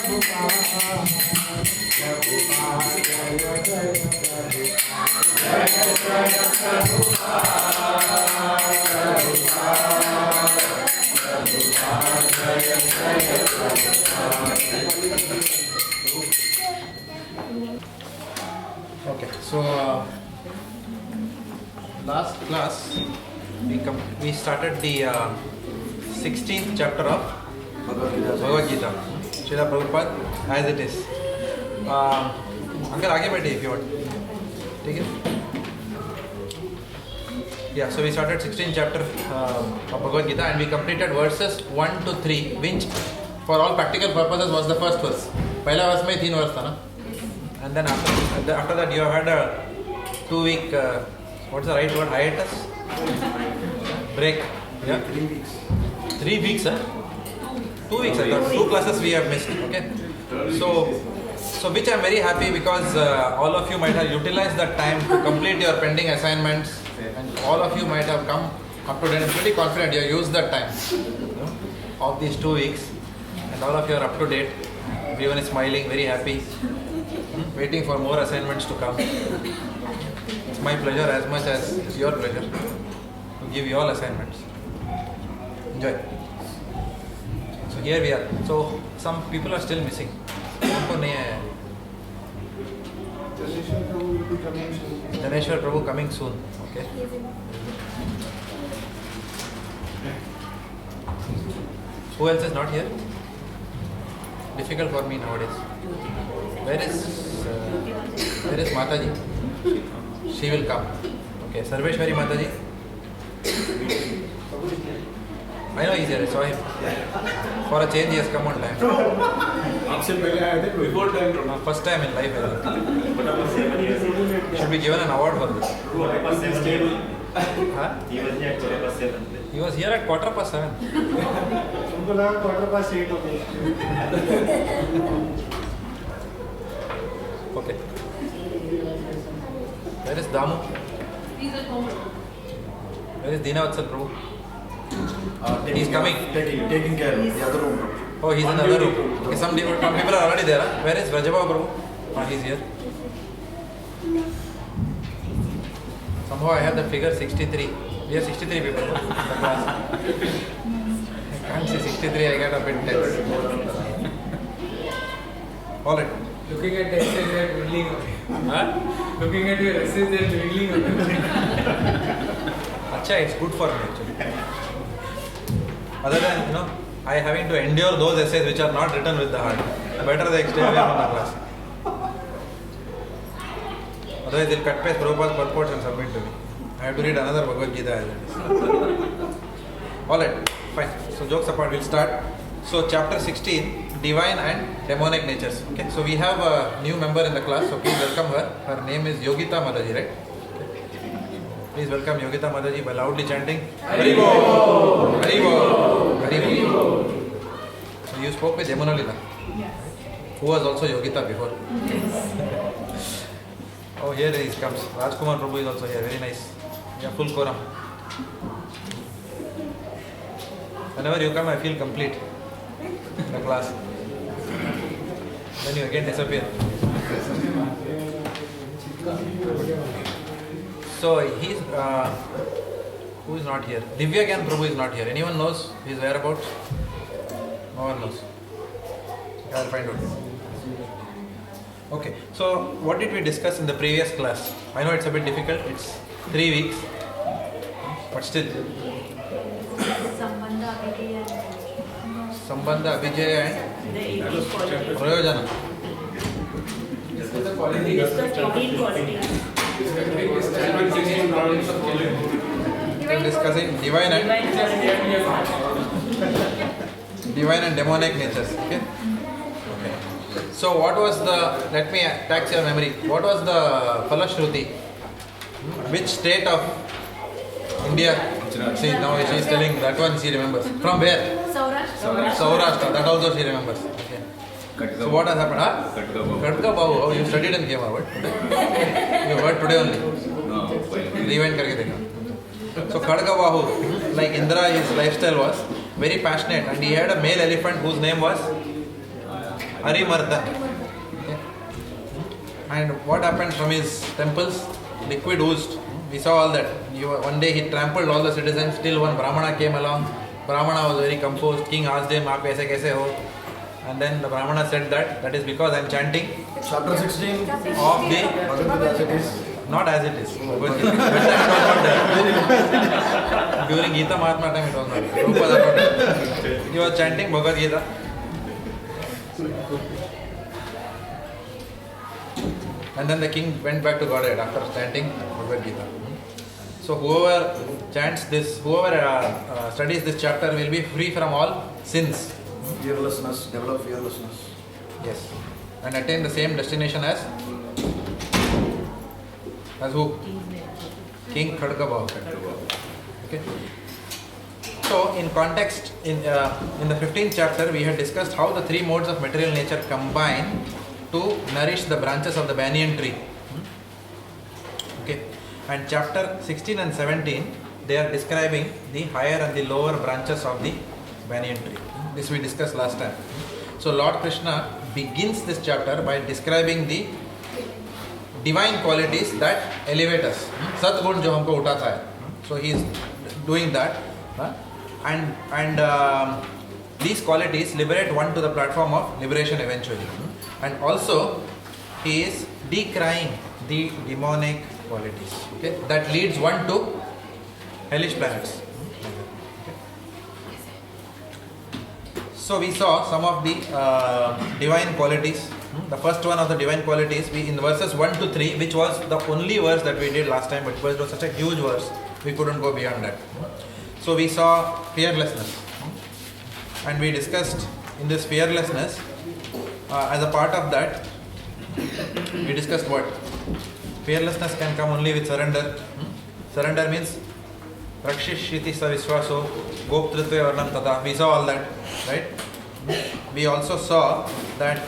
Okay, so last class we started the 16th chapter of Bhagavad Gita, Srila Prabhupada as it is. Uncle, आगे बैठिए if you want. ठीक है? Yeah, so we started 16th chapter of Bhagavad Gita and we completed verses 1 to 3, which for all practical purposes was the first verse. पहला verse में 3 verse था ना? And then after that you have had a 2-week, what's the right word, hiatus? Break. Yeah? 3 weeks. 3 weeks, huh? 2 weeks, I thought. 2 classes we have missed, okay? So which I am very happy because all of you might have utilized that time to complete your pending assignments and all of you might have come up to date. I'm pretty confident you have used that time of these 2 weeks and all of you are up to date. Everyone is smiling, very happy, waiting for more assignments to come. It's my pleasure as much as it's your pleasure to give you all assignments. Enjoy. So here we are. So some people are still missing. Janeshwar Prabhu coming soon. Okay. Who else is not here? Difficult for me nowadays. Where is Mataji? She will come. Okay. Sarveshwari Mataji. I know he's here. I saw him. For a change, he has come on time. Before time. First time in life, I think. Should be given an award for this. Huh? He was here at 7:15. उनको 8:15 Okay. Where is Damu? He's at home. Where is Dinavatsal Prabhu? He's coming. Taking care of the other room. Oh, he's in the other room. Okay, some people are already there. Huh? Where is Rajabha Prabhu? Oh, he's here. Somehow I have the figure 63. We have 63 people in the class. I can't see 63, I get a bit tense. Alright. Looking at the essay, they are dwindling away. Huh? Looking at your essay, they are dwindling away. Acha, it's good for me actually. Other than, I having to endure those essays which are not written with the heart. Better they stay away from the class. Otherwise they'll cut paste Prabhupada's purports and submit to me. I have to read another Bhagavad Gita as it is. Alright, fine. So jokes apart, we'll start. So chapter 16, Divine and Demonic Natures. Okay, so we have a new member in the class, so please welcome her. Her name is Yogita Mataji, right? Please welcome Yogita Mataji by loudly chanting Haribo! Haribo! Haribo! So you spoke with Yamunalila, Yes. who was also Yogita before. Oh, here he comes. Rajkumar Prabhu is also here. Very nice. Yeah, full quorum. Whenever you come, I feel complete in the class. Then you again disappear. So he's who is not here? Divya Prabhu is not here. Anyone knows his whereabouts? No one knows. I'll find out. Okay, so what did we discuss in the previous class? I know it's a bit difficult, it's 3 weeks, but still. Sambandha, Abhijaya and Prayojana. We're discussing divine and demonic natures. Okay. So what was the, let me tax your memory, what was the Falashruti? Which state of India? See, now she is telling that one she remembers. From where? Saurashtra, that also she remembers. Okay. So what has happened? Huh? Katka Bahu. Oh, you studied and came out. You heard today only. Rewind karke dekha. So Khadga Bahu, like Indra, his lifestyle was very passionate and he had a male elephant whose name was Arimardhan. Okay. And what happened from his temples? Liquid oozed. We saw all that. One day he trampled all the citizens. Still one Brahmana came along. Brahmana was very composed. King asked him, "Aap aise kaise ho?" And then the Brahmana said that is because I am chanting Chapter 16 of the Bhagavad as it is. not as it is. That time it was not there. During Gita Mahatma time it was not. Prabhupada not there. He was chanting Bhagavad Gita. And then the king went back to Godhead after chanting Bhagavad Gita. So whoever chants this, whoever studies this chapter will be free from all sins. Fearlessness, develop fearlessness. Yes. And attain the same destination as who? King Khadgabha. Okay. So in context, in the 15th chapter, we had discussed how the three modes of material nature combine to nourish the branches of the banyan tree. Okay. And chapter 16 and 17, they are describing the higher and the lower branches of the banyan tree. This we discussed last time. So Lord Krishna begins this chapter by describing the divine qualities that elevate us. Satgun jo humko uthata hai. So he is doing that. And these qualities liberate one to the platform of liberation eventually. And also he is decrying the demonic qualities. Okay? That leads one to hellish planets. So we saw some of the divine qualities. The first one of the divine qualities, we in verses 1 to 3, which was the only verse that we did last time, but it was such a huge verse, we couldn't go beyond that. So we saw fearlessness. And we discussed in this fearlessness, as a part of that, we discussed what? Fearlessness can come only with surrender. Surrender means Rakshishiti Saviswaso, Goptritve Varnam Tata. We saw all that, right? We also saw that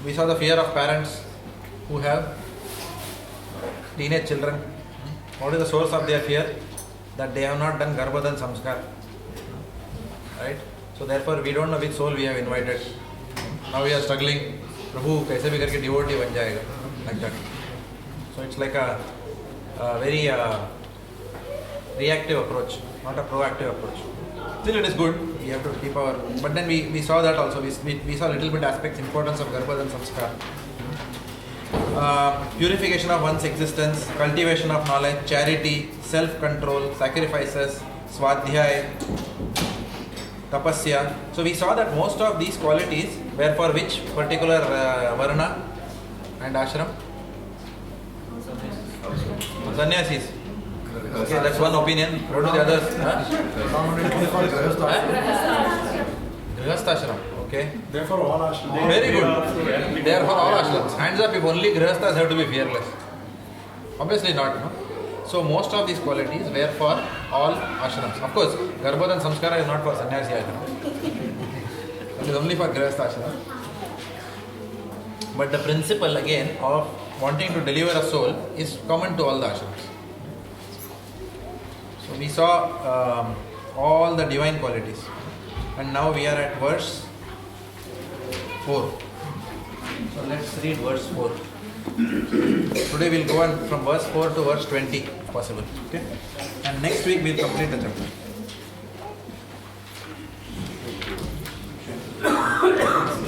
we saw the fear of parents who have teenage children. What is the source of their fear? That they have not done Garbhadan Samskar. Right? So therefore we don't know which soul we have invited. Now we are struggling. Prabhu, kaise bhi karke devotee ban jayega. Like that. So it's like a very reactive approach, not a proactive approach. Still it is good, we have to keep our... But then we saw that also, we saw a little bit aspects, importance of Garbhadan Samskar. Purification of one's existence, cultivation of knowledge, charity, self-control, sacrifices, swadhyaya, tapasya. So we saw that most of these qualities were for which particular varna and ashram? Sannyasis. Okay, that's one opinion. What do the others? Predominantly for Grihasthashram. Okay. Therefore, all ashrams. Very good. They are for all ashrams. Hands up if only Grihasthas have to be fearless. Obviously not, no? So most of these qualities were for all ashrams. Of course, Garbhadan Samskara is not for sannyasi ashram. It is only for Grihastha ashram. But the principle again of wanting to deliver a soul is common to all the ashrams. So we saw all the divine qualities. And now we are at verse 4. So let's read verse 4. Today we'll go on from verse 4 to verse 20 if possible. Okay? And next week we'll complete the chapter.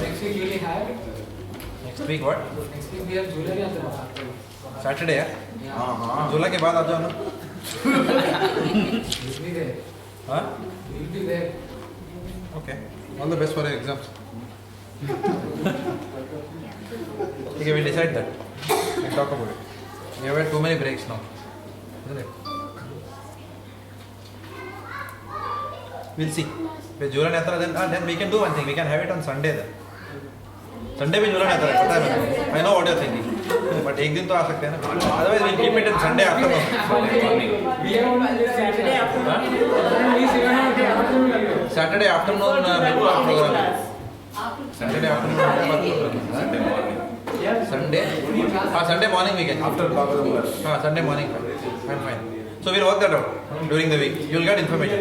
Next week you will have. Next week what? Next week we have July Yatra. Saturday, yeah? हाँ July के बाद आ जाओ ना? We'll be there. Huh? We'll be there. Okay. All the best for your exams. Okay, we'll decide that. We'll talk about it. We have had too many breaks now. Isn't it? We'll see. With Julan Yatra, then we can do one thing. We can have it on Sunday then. Sunday में Julan Yatra है, पता है मुझे. I know what you're thinking. But एक दिन तो आ सकते हैं ना. Otherwise we'll keep it on Sunday afternoon. We have only Saturday afternoon. Saturday afternoon बिल्कुल आप प्रोग्राम है. Saturday afternoon Sunday morning. Sunday? Sunday morning we can. after Bhagavad. Sunday morning. I'm fine. So we'll work that out during the week. You'll get information.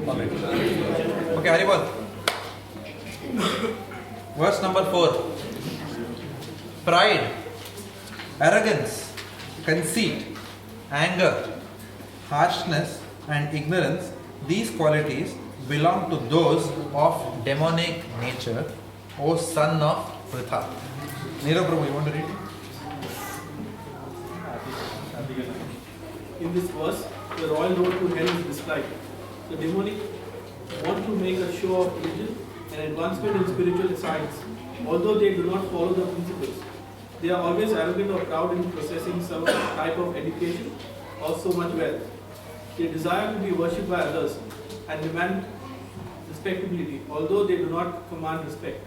Alright. Okay, Haribol. Verse number 4. Pride, arrogance, conceit, anger, harshness and ignorance, these qualities belong to those of demonic nature, O son of Pritha. Neerav Prabhu, you want to read? In this verse, the royal road to hell is described. The demonic want to make a show of religion and advancement in spiritual science, although they do not follow the principles. They are always arrogant or proud in possessing some type of education or so much wealth. They desire to be worshipped by others and demand respectability, although they do not command respect.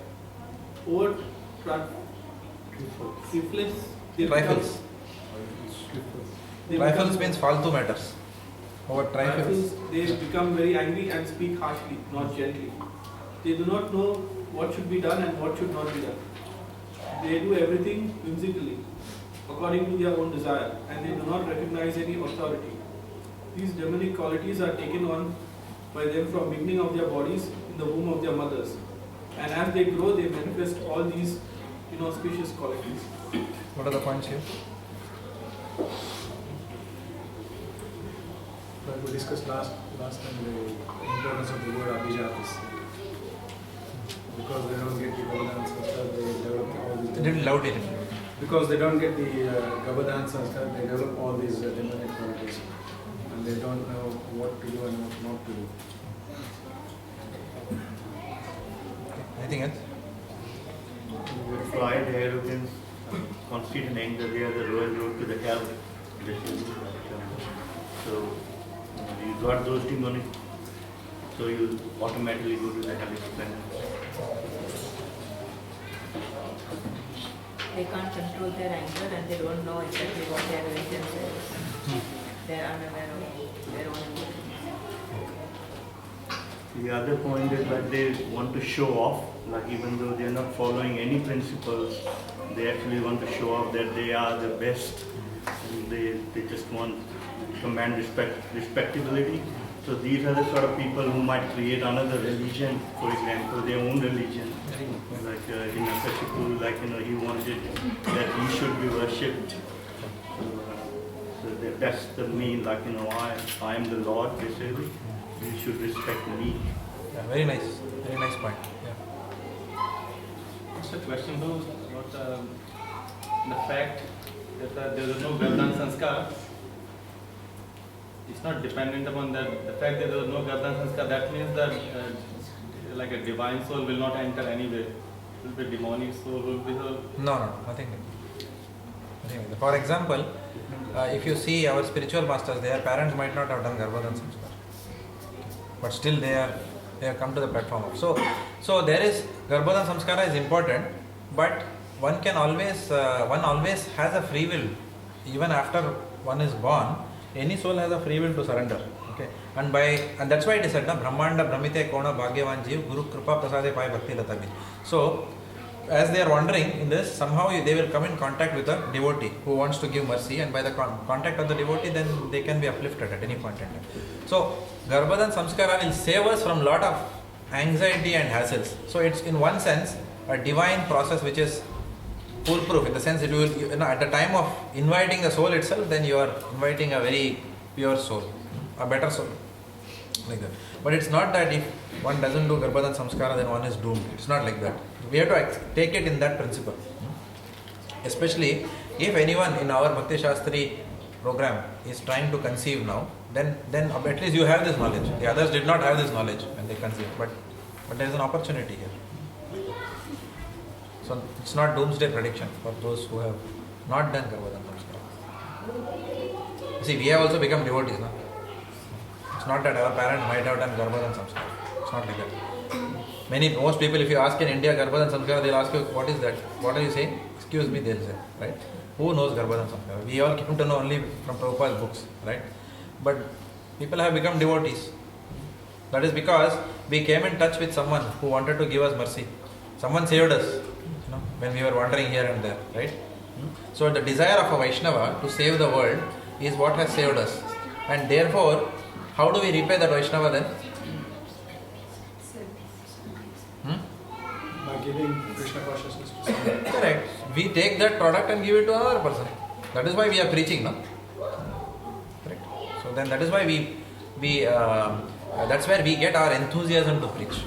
Over trifles, they Trifles. Trifles means faltu matters. Over trifles. They become very angry and speak harshly, not gently. They do not know what should be done and what should not be done. They do everything whimsically, according to their own desire, and they do not recognize any authority. These demonic qualities are taken on by them from beginning of their bodies in the womb of their mothers. And as they grow, they manifest all these inauspicious qualities. What are the points here? Like we discussed last time the importance of the word Abhijatis. Because they don't get the Gavadhan Sanskar, they develop all these. Little loud in it. Because they don't get the Gavadhan Sanskar, they develop all these demonic qualities. And they don't know what to do and what not to do. Anything else? Pride, arrogance, conceit and anger, they are the royal road to the hell. So you got those demonic, so you automatically go to the hellish planet. They can't control their anger and they don't know exactly what they are doing themselves. They are unaware of their own emotions. The other point is that they want to show off, like even though they are not following any principles, they actually want to show off that they are the best. And they just want to command respectability. So these are the sort of people who might create another religion, for example, their own religion. Like Kashipu, he wanted that he should be worshipped. So that's the mean, I am the Lord, basically. You should respect me. Yeah, very nice point. Yeah. Just a question though about the fact that there is no Gavadhan Sanskar. It's not dependent upon that. The fact that there is no Gavadhan Sanskar, that means that like a divine soul will not enter anywhere. It will be demonic soul, will be the... No, nothing like that. For example, if you see our spiritual masters, their parents might not have done Garbhodhan Sanskar. But still they have come to the platform. So there is, Garbhodhan Samskara is important, but one always has a free will. Even after one is born, any soul has a free will to surrender. Okay, and that's why it is said, na Brahmanda Brahmite Kona Bhagyavan Jeev Guru Kripa Prasade Pai Bhakti Latabi. So as they are wandering in this, somehow they will come in contact with a devotee who wants to give mercy, and by the contact of the devotee, then they can be uplifted at any point in time. So Garbhodhan Samskara will save us from lot of anxiety and hassles. So it's in one sense a divine process which is foolproof, in the sense it will, at the time of inviting the soul itself, then you are inviting a very pure soul, a better soul, like that. But it's not that if one doesn't do Garbhodhan Samskara, then one is doomed. It's not like that. We have to take it in that principle. Especially if anyone in our Bhakti Shastri program is trying to conceive now, then at least you have this knowledge. The others did not have this knowledge when they conceived, but there is an opportunity here. So it's not doomsday prediction for those who have not done Garbhodhan Samskara. See, we have also become devotees now. It's not that our parents might have done Garbhodhan Samskara. It's not like that. Most people, if you ask in India Garbhodhan Samskara, they'll ask you, what is that? What are you saying? Excuse me, they'll say, right? Who knows Garbhodhan Samskara? We all came to know only from Prabhupada's books, right? But people have become devotees. That is because we came in touch with someone who wanted to give us mercy. Someone saved us, when we were wandering here and there, right? So the desire of a Vaishnava to save the world is what has saved us. And therefore, how do we repay that Vaishnava then? giving Krishna consciousness to someone. Correct. We take that product and give it to another person. That is why we are preaching, no? Correct. So then that is why that's where we get our enthusiasm to preach.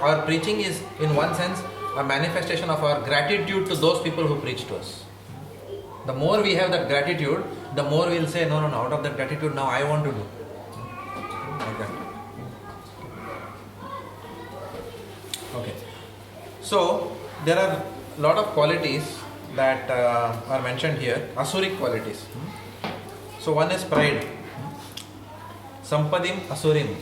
Our preaching is in one sense a manifestation of our gratitude to those people who preach to us. The more we have that gratitude, the more we will say, no, out of that gratitude now I want to do. Like that. Okay. So there are a lot of qualities that are mentioned here, asuric qualities. So one is pride. Sampadam asurim.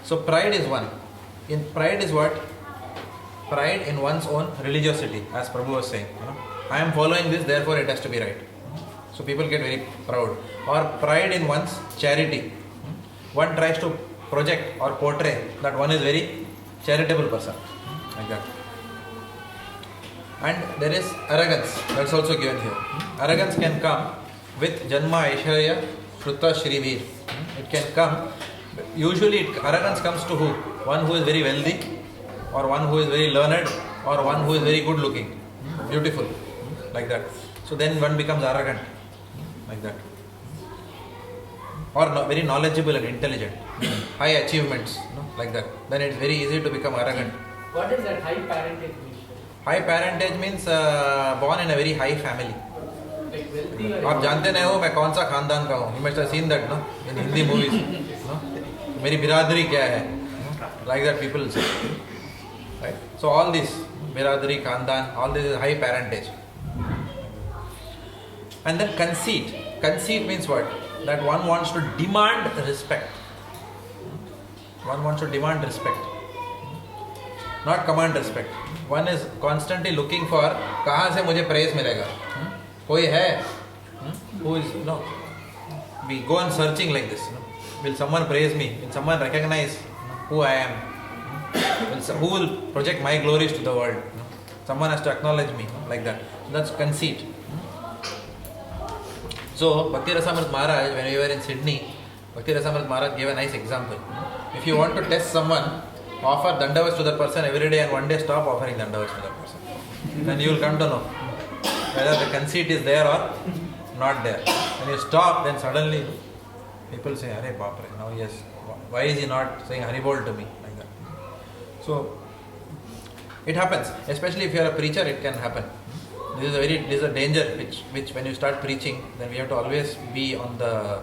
So pride is one. Pride is what? Pride in one's own religiosity, as Prabhu was saying. I am following this, therefore it has to be right. So people get very proud. Or pride in one's charity. One tries to project or portray that one is very charitable person. Like that. And there is arrogance. That's also given here. Arrogance can come with Janma Aishwarya Shruta Shrivir. It can come. Usually arrogance comes to who? One who is very wealthy, or one who is very learned, or one who is very good looking, beautiful, like that. So then one becomes arrogant, like that. Or very knowledgeable and intelligent, high achievements, like that. Then it's very easy to become arrogant. What is that high parentage mean? High parentage means born in a very high family. Like wealthy or आप जानते नहीं हो मैं कौन सा खानदान का हूँ. You must have seen that, no? In Hindi movies, no? मेरी बिरादरी क्या है? Like that people say. Right? So all this, biradari, khandan, all this is high parentage. And then conceit. Conceit means what? That one wants to demand respect. One wants to demand respect. Not command respect. One is constantly looking for कहाँ से मुझे praise मिलेगा? कोई है? Who is, no? We go on searching like this. No? Will someone praise me? Will someone recognize who I am? Who will project my glories to the world? Someone has to acknowledge me, like that. That's conceit. So, Bhakti Rasamrit Maharaj, when we were in Sydney, Bhakti Rasamrit Maharaj gave a nice example. If you want to test someone, offer dandavas to that person every day and one day stop offering dandavas to that person. Then you will come to know whether the conceit is there or not there. When you stop, then suddenly people say, Hare Bapre, now yes, why is he not saying Haribol to me? Like that. So, it happens. Especially if you are a preacher, it can happen. This is a danger which when you start preaching, then we have to always be on the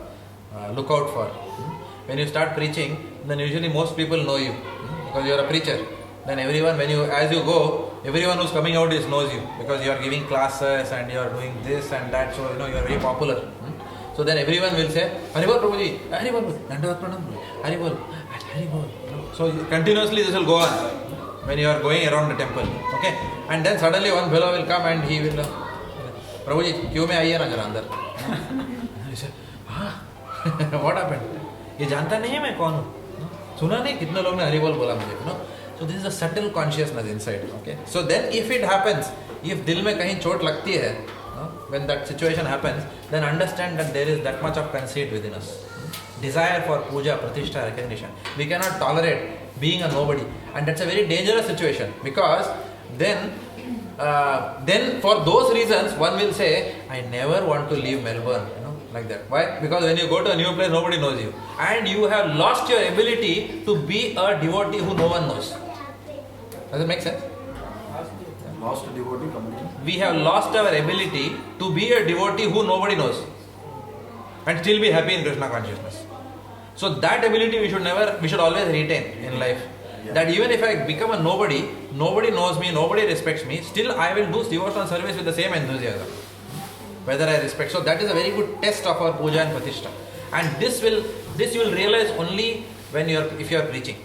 lookout for. When you start preaching, then usually most people know you because you are a preacher. Then everyone, as you go, everyone who's coming out knows you because you are giving classes and you are doing this and that. So you are very popular. So then everyone will say, Haribol Prabhuji, Haribol, Dandavat Pranam, Haribol, Haribol. So continuously this will go on when you are going around the temple. Okay? And then suddenly one fellow will come and he will, Prabhuji, क्यों में आइए ना जरा अंदर? He said, what happened? ये जानता नहीं है मैं कौन हूँ? सुना नहीं कितने लोग ने हरिबोल बोला मुझे, no? So this is a subtle consciousness inside. Okay? So then if it happens, if दिल में कहीं चोट लगती है, when that situation happens, then understand that there is that much of conceit within us. Desire for puja, pratishtha, recognition. We cannot tolerate being a nobody. And that's a very dangerous situation because then for those reasons, one will say, I never want to leave Melbourne. Like that. Why? Because when you go to a new place, nobody knows you. And you have lost your ability to be a devotee who no one knows. Does it make sense? Lost a devotee completely. We have lost our ability to be a devotee who nobody knows and still be happy in Krishna consciousness. So that ability we should always retain in life. Yeah. That even if I become a nobody knows me, nobody respects me, still I will do devotional service with the same enthusiasm. Whether I respect. So that is a very good test of our puja and pratishtha. And this you will realize only if you are preaching.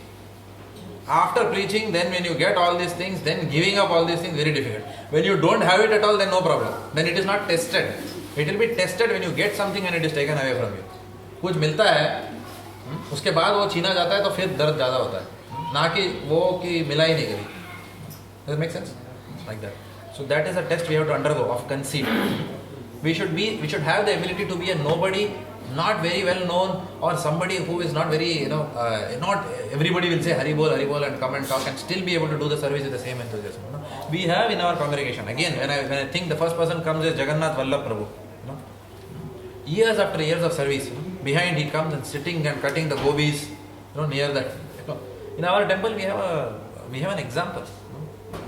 After preaching, then when you get all these things, then giving up all these things very difficult. When you don't have it at all, then no problem. Then it is not tested. It will be tested when you get something and it is taken away from you. कुछ मिलता है, उसके बाद वो छीना जाता है तो फिर दर्द ज़्यादा होता है. ना कि वो कि मिला ही नहीं कभी. Does it make sense? Like that. So that is a test we have to undergo of conceit. We should have the ability to be a nobody not very well known, or somebody who is not very, not everybody will say Haribol, Haribol and come and talk and still be able to do the service with the same enthusiasm. We have in our congregation, again, when I think the first person comes is Jagannath Vallabh Prabhu. Years after years of service, behind he comes and sitting and cutting the gobis, near that. In our temple we have an example.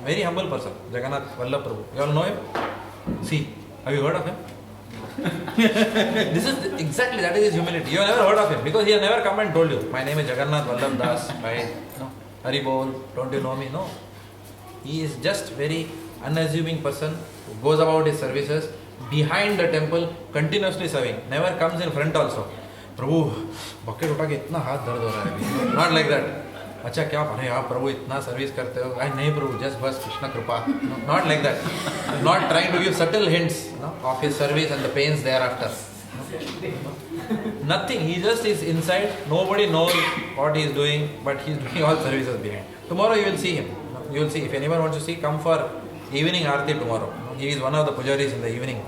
Very humble person, Jagannath Vallabh Prabhu. You all know him? See, have you heard of him? This is exactly, that is his humility. You have never heard of him because he has never come and told you, my name is Jagannath Vallabh Das, Haribol, don't you know me? No. He is just very unassuming person who goes about his services behind the temple, continuously serving. Never comes in front also. Prabhu, bucket उठा के इतना हाथ दर्द हो रहा है अभी. Not like that. अच्छा क्या अरे आप प्रभु इतना सर्विस करते हो? नहीं प्रभु, just बस कृष्ण कृपा. Not like that. Not trying to give subtle hints of his service and the pains thereafter. Nothing. He just is inside. Nobody knows what he is doing, but he is doing all services behind. Tomorrow you will see him. You will see. If anyone wants to see, come for evening arti tomorrow. He is one of the pujaris in the evening.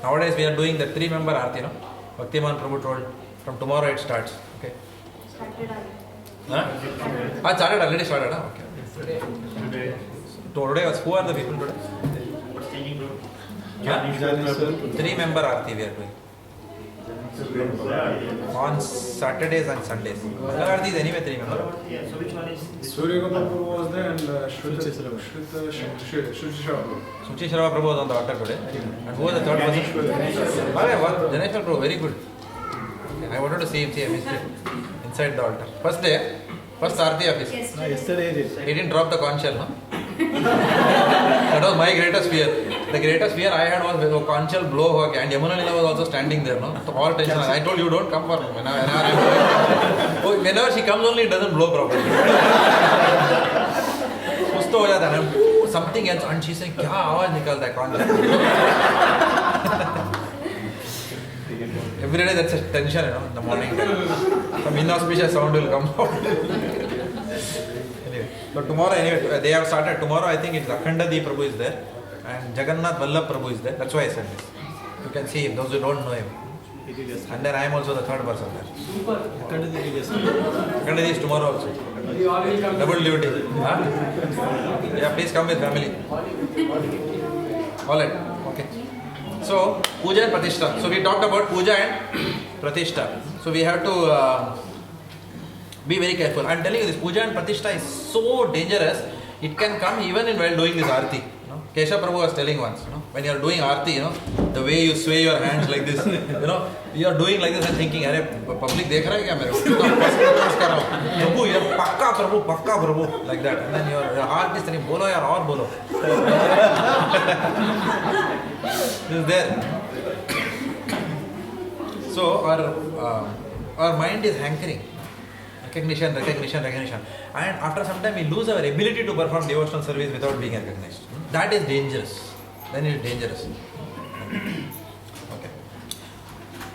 Nowadays we are doing the 3-member arti. Bhaktivedanta Prabhu told from tomorrow it starts. Okay. Started already started. Okay. Today was, who are the people today? 3-member arti we are doing. On Saturdays and Sundays. Mangal Arati is anyway 3-member. So which one is? Surya Gopal Prabhu was there and Shruti Shrava Prabhu was on the altar today. And who was the third person? Janeshwar Prabhu, very good. I wanted to see him, I missed it. Inside the altar. First day, first Arti of his. yesterday He didn't drop the conch shell, no? That was my greatest fear. The greatest fear I had was when the conch shell blow, and Yamuna Lila was also standing there, no? So all tension. I told you, don't come for me. Whenever she comes only, it doesn't blow properly. कुछ तो हो जाता है, something else, and she said, क्या आवाज निकलता है conch shell? Every day that's a tension, in the morning. Some inauspicious sound will come out. Anyway, so tomorrow, anyway, they have started. Tomorrow, I think it's Akhandadi Prabhu is there, and Jagannath Vallabh Prabhu is there. That's why I said this. You can see him, those who don't know him. And then I am also the third person there. Akhandadi is tomorrow also. Double duty. Huh? Yeah, please come with family. All right. Okay. So, Puja and Pratishtha. So, we talked about Puja and Pratishtha. So, we have to be very careful. I am telling you this, Puja and Pratishtha is so dangerous, it can come even while doing this Arti. Kesha Prabhu was telling once, when you are doing Arti, the way you sway your hands like this, you are doing like this and thinking, Arey, public dekh raha hai kya mere ko? Prabhu, you are pakka Prabhu, like that. And then your heart is saying, bolo yaar, aur bolo. This is there. So our mind is hankering. Recognition. And after some time we lose our ability to perform devotional service without being recognized. That is dangerous. Then it is dangerous. Okay.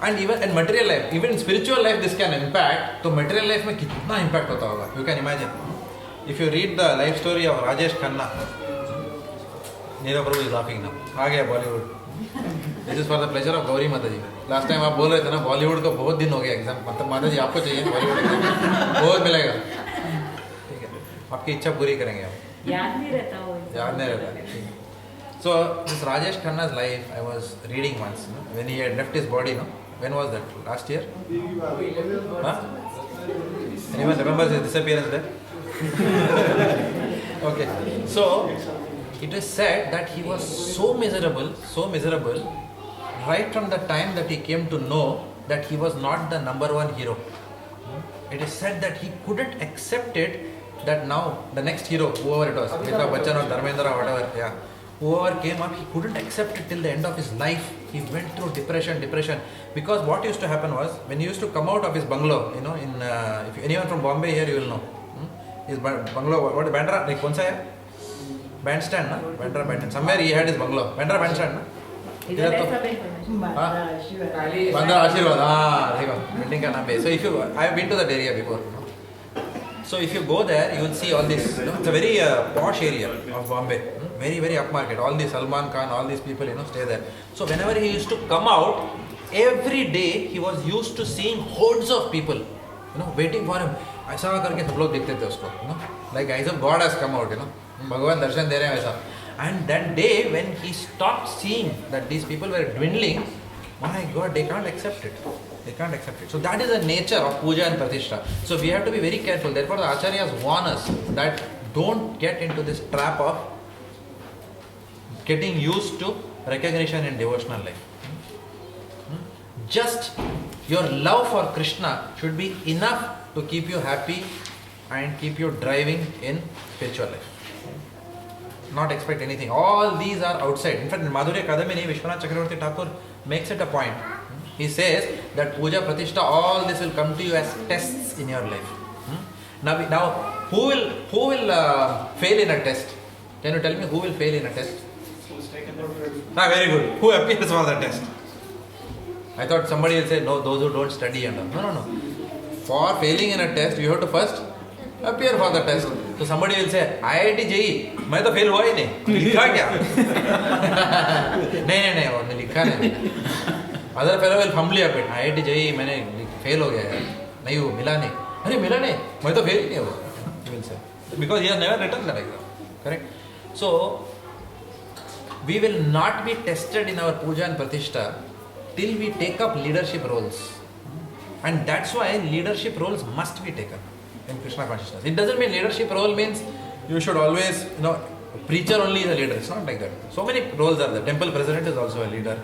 And even in material life, even in spiritual life this can impact. So material life mein kitna impact hota hoga? You can imagine. If you read the life story of Rajesh Khanna, Neera Prabhu is laughing now. आ गया Bollywood. This is for the pleasure of Gauri Mata ji. Last time आप बोल रहे थे ना Bollywood को बहुत दिन हो गया एग्जाम. मतलब माता जी आपको चाहिए Bollywood बहुत मिलेगा. ठीक है. आपकी इच्छा पूरी करेंगे हम. याद नहीं रहता वो. याद नहीं रहता. So this Rajesh Khanna's life I was reading once. When he had left his body, when was that? Last year? Huh? Anyone remembers his disappearance there? Okay. So it is said that he was so miserable, right from the time that he came to know that he was not the number one hero. It is said that he couldn't accept it that now the next hero, whoever it was, Amitabh Bachchan or Dharmendra or whatever, whoever came up, he couldn't accept it till the end of his life. He went through depression. Because what used to happen was, when he used to come out of his bungalow, if anyone from Bombay here, you will know. His bungalow, what is Bandra? Like, kaun sa hai? Bandstand, na? Bandra Bandstand. Somewhere he had his bungalow. Bandra Bandstand, na? Bandra Ashirwad. Building ka naam hai. So if you, I have been to that area before. So if you go there, you will see all this. It's a very posh area of Bombay. Very, very upmarket. All these Salman Khan, all these people, stay there. So whenever he used to come out, every day he was used to seeing hordes of people, waiting for him. ऐसा करके सब लोग देखते थे उसको, like eyes of God has come out, भगवान दर्शन दे रहे हैं ऐसा. And that day when he stopped seeing that these people were dwindling, my God, they can't accept it. They can't accept it. So that is the nature of puja and pratishtha. So we have to be very careful. Therefore the acharyas warn us that don't get into this trap of getting used to recognition in devotional life. Just your love for Krishna should be enough to keep you happy and keep you driving in spiritual life. Not expect anything. All these are outside. In fact, in Madhurya Kadamini, Vishwanath Chakravarti Thakur makes it a point. He says that puja, pratishtha, all this will come to you as tests in your life. Now, who will fail in a test? Can you tell me who will fail in a test? Very good. Who appears for the test? I thought somebody will say, no, those who don't study and all. No. For failing in a test, you have to first appear for the test. So somebody will say, IIT JEE, मैं तो fail हुआ ही नहीं, लिखा क्या? नहीं, वो लिखा नहीं. Other fellow will humbly admit, IIT JEE मैंने फेल हो गया है, नहीं वो मिला नहीं. अरे मिला नहीं, मैं तो फेल ही नहीं हुआ. He will say, because he has never written that exam. Correct? So we will not be tested in our puja and pratishtha till we take up leadership roles. And that's why leadership roles must be taken in Krishna consciousness. It doesn't mean leadership role means you should always, preacher only is a leader. It's not like that. So many roles are there. Temple president is also a leader.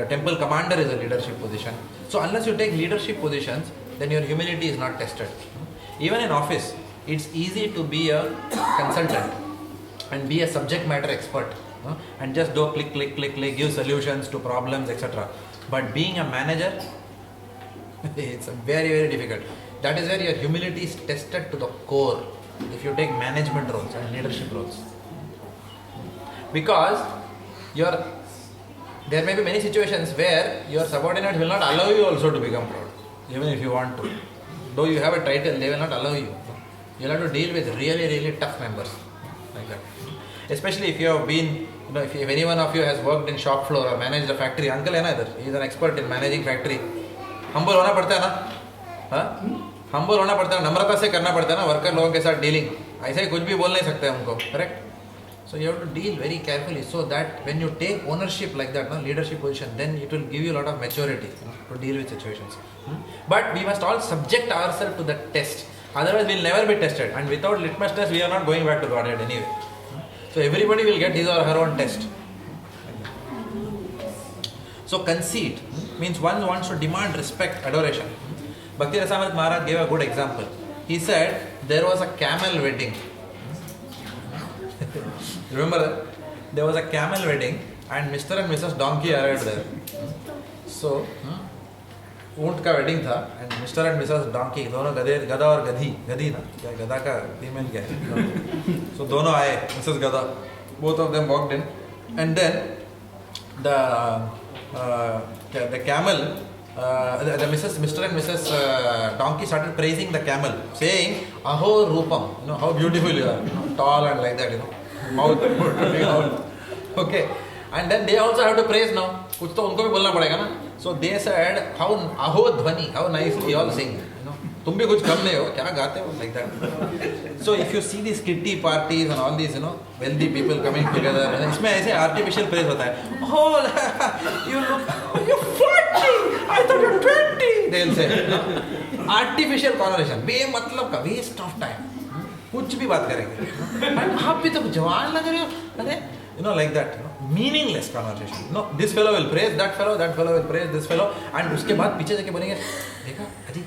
Temple commander is a leadership position. So unless you take leadership positions, then your humility is not tested. Even in office, it's easy to be a consultant and be a subject matter expert. And just do click, give solutions to problems, etc. But being a manager, it's very, very difficult. That is where your humility is tested to the core if you take management roles and leadership roles. Because there may be many situations where your subordinates will not allow you also to become proud, even if you want to. Though you have a title, they will not allow you. You'll have to deal with really, really tough members like that. Especially if you have been, if any one of you has worked in shop floor or managed a factory, uncle है ना इधर, he is an expert in managing factory. Humble होना पड़ता है ना, humble होना पड़ता है, नम्रता से करना पड़ता है ना, वर्कर लोगों के साथ डीलिंग. ऐसे ही कुछ भी बोल नहीं सकते हमको, correct? So you have to deal very carefully so that when you take ownership like that, leadership position, then it will give you a lot of maturity to deal with situations. But we must all subject ourselves to the test. Otherwise, we will never be tested. And without litmus test, we are not going back to Godhead anyway. So everybody will get his or her own test. So conceit means one wants to demand respect, adoration. Bhakti Rasamrita Maharaj gave a good example. He said there was a camel wedding. Remember that? There was a camel wedding and Mr. and Mrs. Donkey arrived there. So ऊंट का wedding था and Mr. and Mrs. Donkey दोनों गधा और गधी ना क्या गधा का फीमेल क्या है so दोनों आए Mrs. Gada, both of them walked in and then the camel the Mr. and Mrs. Donkey started praising the camel, saying aho rupam, how beautiful you are, tall and like that, mouth big mouth. Okay, and then they also have to praise now, कुछ तो उनको भी बोलना पड़ेगा ना. So they said how aho dhvani, how nicely you all sing, तुम भी कुछ कम नहीं हो, क्या गाते हो, like that. So if you see these kitty parties and all these, wealthy people coming together, इसमें ऐसे artificial praise होता है. Oh, you look, you're 40, I thought you're 20. They'll say, artificial conversation, बेमतलब का, waste of time. कुछ भी बात करेंगे. And आप भी तो जवान लग रहे हो, अरे, like that, meaningless conversation. No, this fellow will praise that fellow will praise this fellow, and उसके बाद पीछे जाके बोलेंगे, देखा, अजी,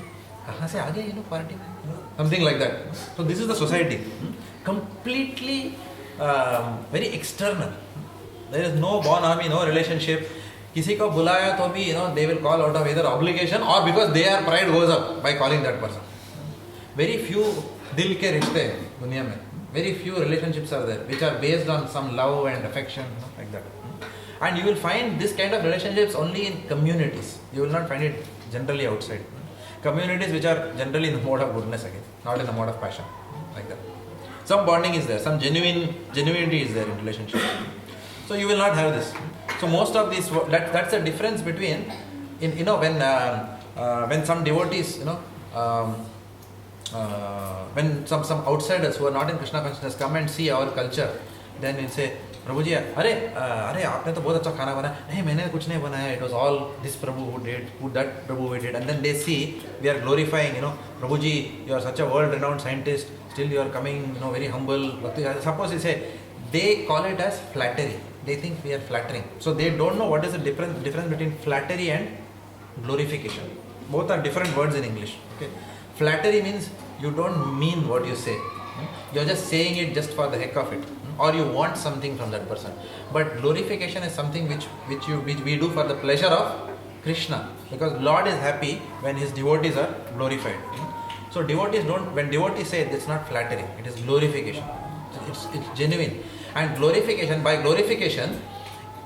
कहाँ से आ गए party में, something like that. So this is the society, completely very external. There is no bond army, no relationship. किसी को बुलाया तो भी, they will call out of either obligation or because their pride goes up by calling that person. Very few दिल के रिश्ते हैं दुनिया में. Very few relationships are there which are based on some love and affection, like that. And you will find this kind of relationships only in communities. You will not find it generally outside. Communities which are generally in the mode of goodness again, not in the mode of passion, like that. Some bonding is there, some genuinity is there in relationship. So you will not have this. So most of these, that's the difference between when some devotees, when some outsiders who are not in Krishna consciousness come and see our culture, then we'll say, Prabhu ji, अरे आपने तो बहुत अच्छा खाना बनाया. नहीं, मैंने कुछ नहीं बनाया. It was all this Prabhu who did, who that Prabhu who did. And then they see we are glorifying, Prabhu ji, you are such a world-renowned scientist. Still you are coming, very humble. Suppose they call it as flattery. They think we are flattering. So they don't know what is the difference between flattery and glorification. Both are different words in English. Okay, flattery means you don't mean what you say. You are just saying it just for the heck of it, or you want something from that person. But glorification is something which we do for the pleasure of Krishna, because Lord is happy when his devotees are glorified. So devotees don't. When devotees say it, it's not flattery; it is glorification. It's genuine. And glorification, by glorification,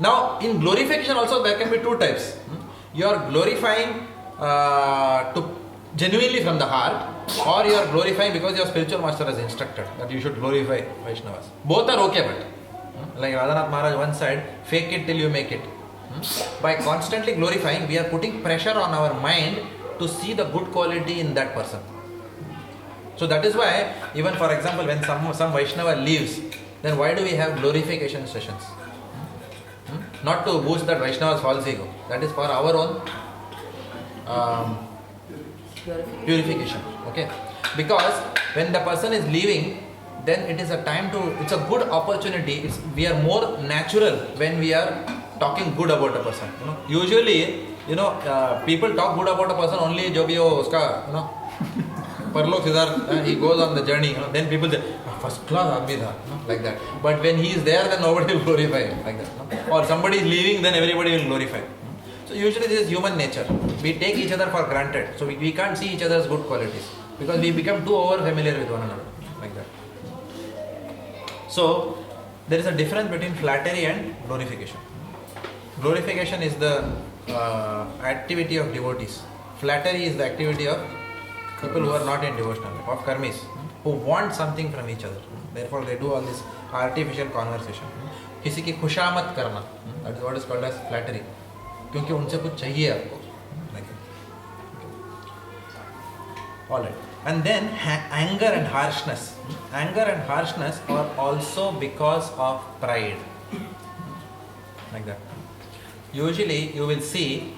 now in glorification also there can be two types. You are glorifying to genuinely from the heart, or you are glorifying because your spiritual master has instructed that you should glorify Vaishnavas. Both are okay, but like Radhanath Maharaj once said, fake it till you make it. By constantly glorifying, we are putting pressure on our mind to see the good quality in that person. So that is why, even for example, when some Vaishnava leaves, then why do we have glorification sessions? Not to boost that Vaishnava's false ego. That is for our own purification. Okay? Because when the person is leaving, then it is it's a good opportunity. We are more natural when we are talking good about a person. Usually, people talk good about a person only jo bhi ho uska, Parlok Siddharth, he goes on the journey, then people say, first class aadmi tha, like that. But when he is there, then nobody will glorify him, like that. Or somebody is leaving, then everybody will glorify. So usually this is human nature. We take each other for granted. So we can't see each other's good qualities, because we become too over familiar with one another, like that. So there is a difference between flattery and glorification. Glorification is the activity of devotees. Flattery is the activity of people who are not in devotional life, of karmis, who want something from each other. Therefore they do all this artificial conversation. किसी की खुशामद करना, that is what is called as flattery, क्योंकि उनसे कुछ चाहिए आपको. Alright. And then anger and harshness. Anger and harshness are also because of pride. Like that. Usually you will see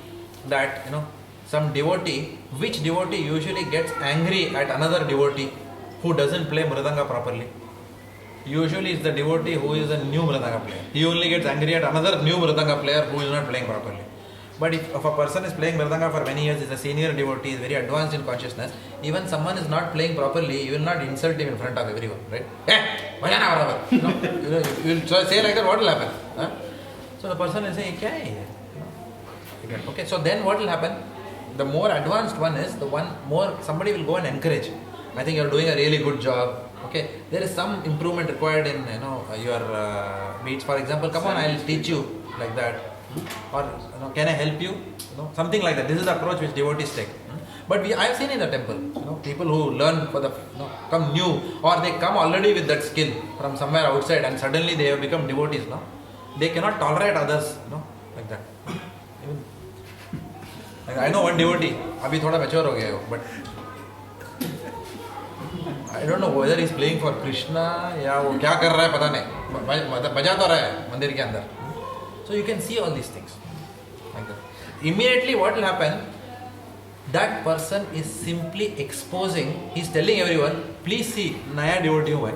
that, some devotee, which devotee usually gets angry at another devotee who doesn't play mridanga properly? Usually it's the devotee who is a new mridanga player. He only gets angry at another new mridanga player who is not playing properly. But if a person is playing mridanga for many years, is a senior devotee, is very advanced in consciousness, even someone is not playing properly, you will not insult him in front of everyone, right? Hey, bajana barabar. You will say like that, what will happen? So the person will say, kya hai ye? Okay, so then what will happen? The more advanced one is, somebody will go and encourage. I think you are doing a really good job. Okay, there is some improvement required in your beats. For example, come on, I will teach you, like that. Or can I help you? Something like that. This is the approach which devotees take. But I have seen in the temple, people who learn for the come new, or they come already with that skill from somewhere outside, and suddenly they have become devotees. They cannot tolerate others, like that. Even, like I know one devotee, abhi thoda mature ho gaya ho, but I don't know whether he is playing for Krishna या वो क्या कर रहा है पता नहीं, बजा तो रहा है मंदिर के अंदर. So you can see all these things like that. Immediately what will happen? That person is simply exposing. He is telling everyone, please see, नया devotee हूँ भाई.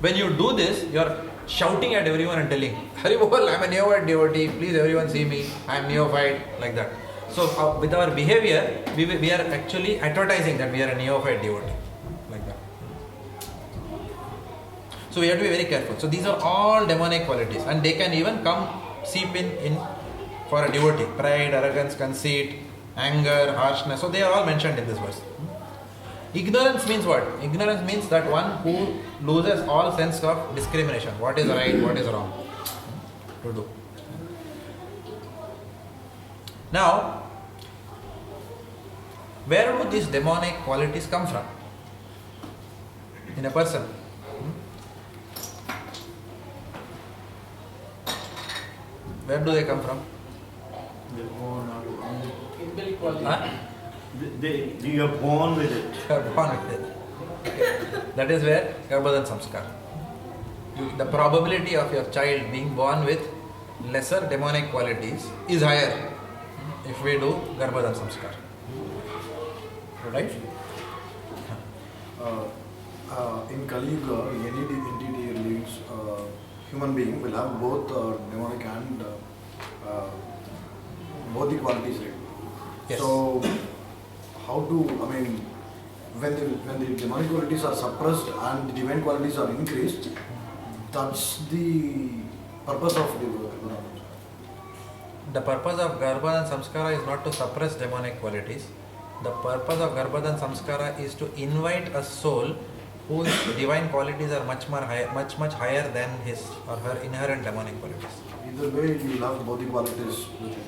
When you do this, you are shouting at everyone and telling, Hari Bol, I am a neophyte devotee. Please everyone see me. I am neophyte, like that. So with our behavior, we are actually advertising that we are a neophyte devotee. So we have to be very careful. So these are all demonic qualities, and they can even seep in for a devotee. Pride, arrogance, conceit, anger, harshness. So they are all mentioned in this verse. Ignorance means what? Ignorance means that one who loses all sense of discrimination. What is right, what is wrong to do. Now, where do these demonic qualities come from in a person? Where do they come from? They're born out of Inbuilt quality. Huh? you are born with it. You are born with it. Okay. That is where Garbhadan Samskar. The probability of your child being born with lesser demonic qualities is higher if we do Garbhadan Samskar. Right? In Kali Yuga, any entity lives, human being will have both demonic and both the qualities. Right? Yes. So, how to, when the demonic qualities are suppressed and the divine qualities are increased, that's the purpose of the Garbhadan. The purpose of Garbhadan Samskara is not to suppress demonic qualities. The purpose of Garbhadan Samskara is to invite a soul whose divine qualities are much higher than his or her inherent demonic qualities. Either way, you have both the qualities with it.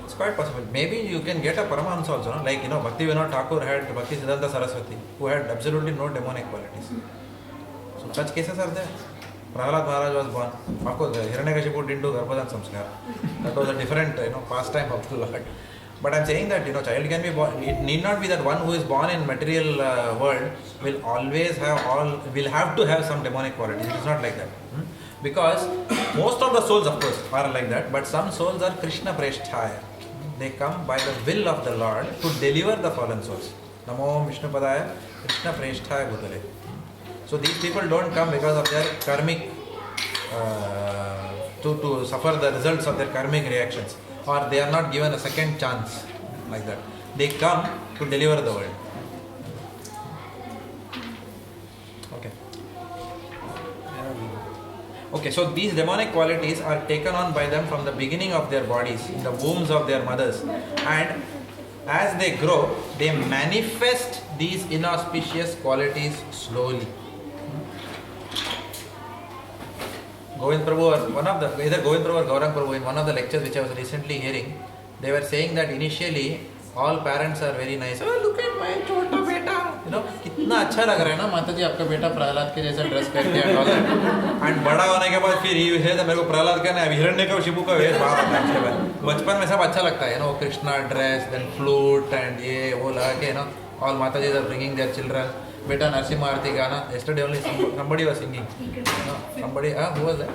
It's quite possible. Maybe you can get a Paramahamsa also, no? Like, Bhaktivedanta Thakur had Bhaktivedanta Saraswati, who had absolutely no demonic qualities. So such cases are there. Prahlad Maharaj was born. Of course, Hiranyakashipu didn't do Garbhadan Samskar. That was a different, pastime of the Lord. But I'm saying that, child can be born. It need not be that one who is born in material world will always will have to have some demonic qualities. It is not like that. Because most of the souls, of course, are like that. But some souls are Krishna Preshthaya. They come by the will of the Lord to deliver the fallen souls. Namo Vishnu Padaya Krishna Preshthaya Bhutale. So these people don't come because of their karmic, to suffer the results of their karmic reactions. Or they are not given a second chance like that. They come to deliver the world. Okay. Okay, so these demonic qualities are taken on by them from the beginning of their bodies, in the wombs of their mothers. And as they grow, they manifest these inauspicious qualities slowly. Govind Prabhu, or either Govind Prabhu or Gaurang Prabhu, in one of the lectures which I was recently hearing, they were saying that initially all parents are very nice. Oh, look at my chota beta. कितना अच्छा लग रहा है ना माता जी आपका बेटा प्रहलाद के जैसा ड्रेस करके एंड बड़ा होने के बाद फिर ये है तो मेरे को प्रहलाद का नहीं हिरण्यकशिपु का वेश बाहर आता है. बचपन में सब अच्छा लगता है, वो Krishna dress, then flute and ये वो लगा के all mata ji are bringing their children. Beta Narsimha Arti Gana. Yesterday only somebody was singing. Somebody, who was that?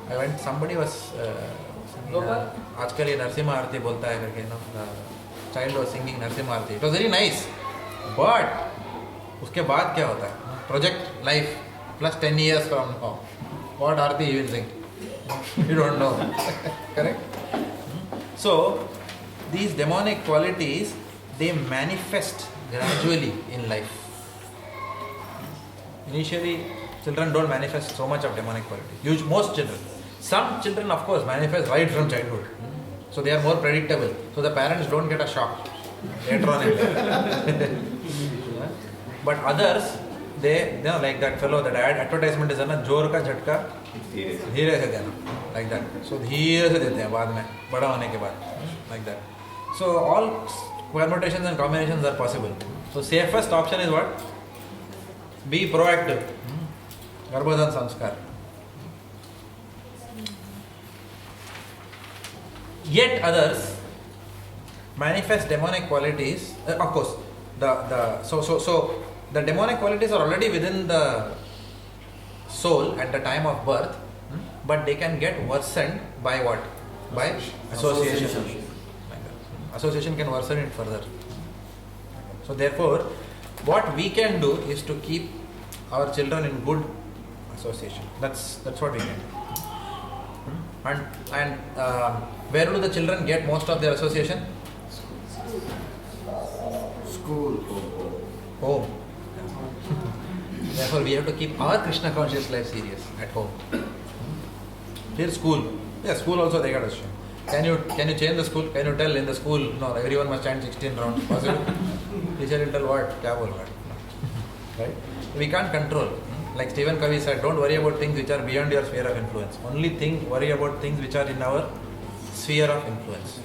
I went, somebody was singing. आजकल ये नरसिम्हा आरती बोलता है करके, the child was singing Narsimha Arti. It was very nice. But उसके बाद क्या होता है? Project life plus 10 years from now. What Arti you will sing? You don't know. Correct? So these demonic qualities, they manifest gradually in life. Initially, children don't manifest so much of demonic quality. Most children. Some children, of course, manifest right from childhood. So they are more predictable. So the parents don't get a shock later on in life. But others, they like that fellow, that advertisement is जोर का झटका धीरे से देना, like that. So धीरे से देते हैं बाद में, बड़ा होने के बाद, like that. So all permutations and combinations are possible. So safest option is what? Be proactive. Garbhadan Samskar. Yet others manifest demonic qualities. Of course, so the demonic qualities are already within the soul at the time of birth, but they can get worsened by what? By association. Association can worsen it further. So therefore, what we can do is to keep our children in good association. That's what we can do. And where do the children get most of their association? School. Home. Therefore, we have to keep our Krishna conscious life serious at home. Here, school. Yeah, school also they got a show. Can you change the school? Can you tell in the school, no, everyone must stand 16 rounds? Possible? Teacher will tell what? Kya bol raha hai? Right? We can't control. Like Stephen Covey said, don't worry about things which are beyond your sphere of influence. Only worry about things which are in our sphere of influence.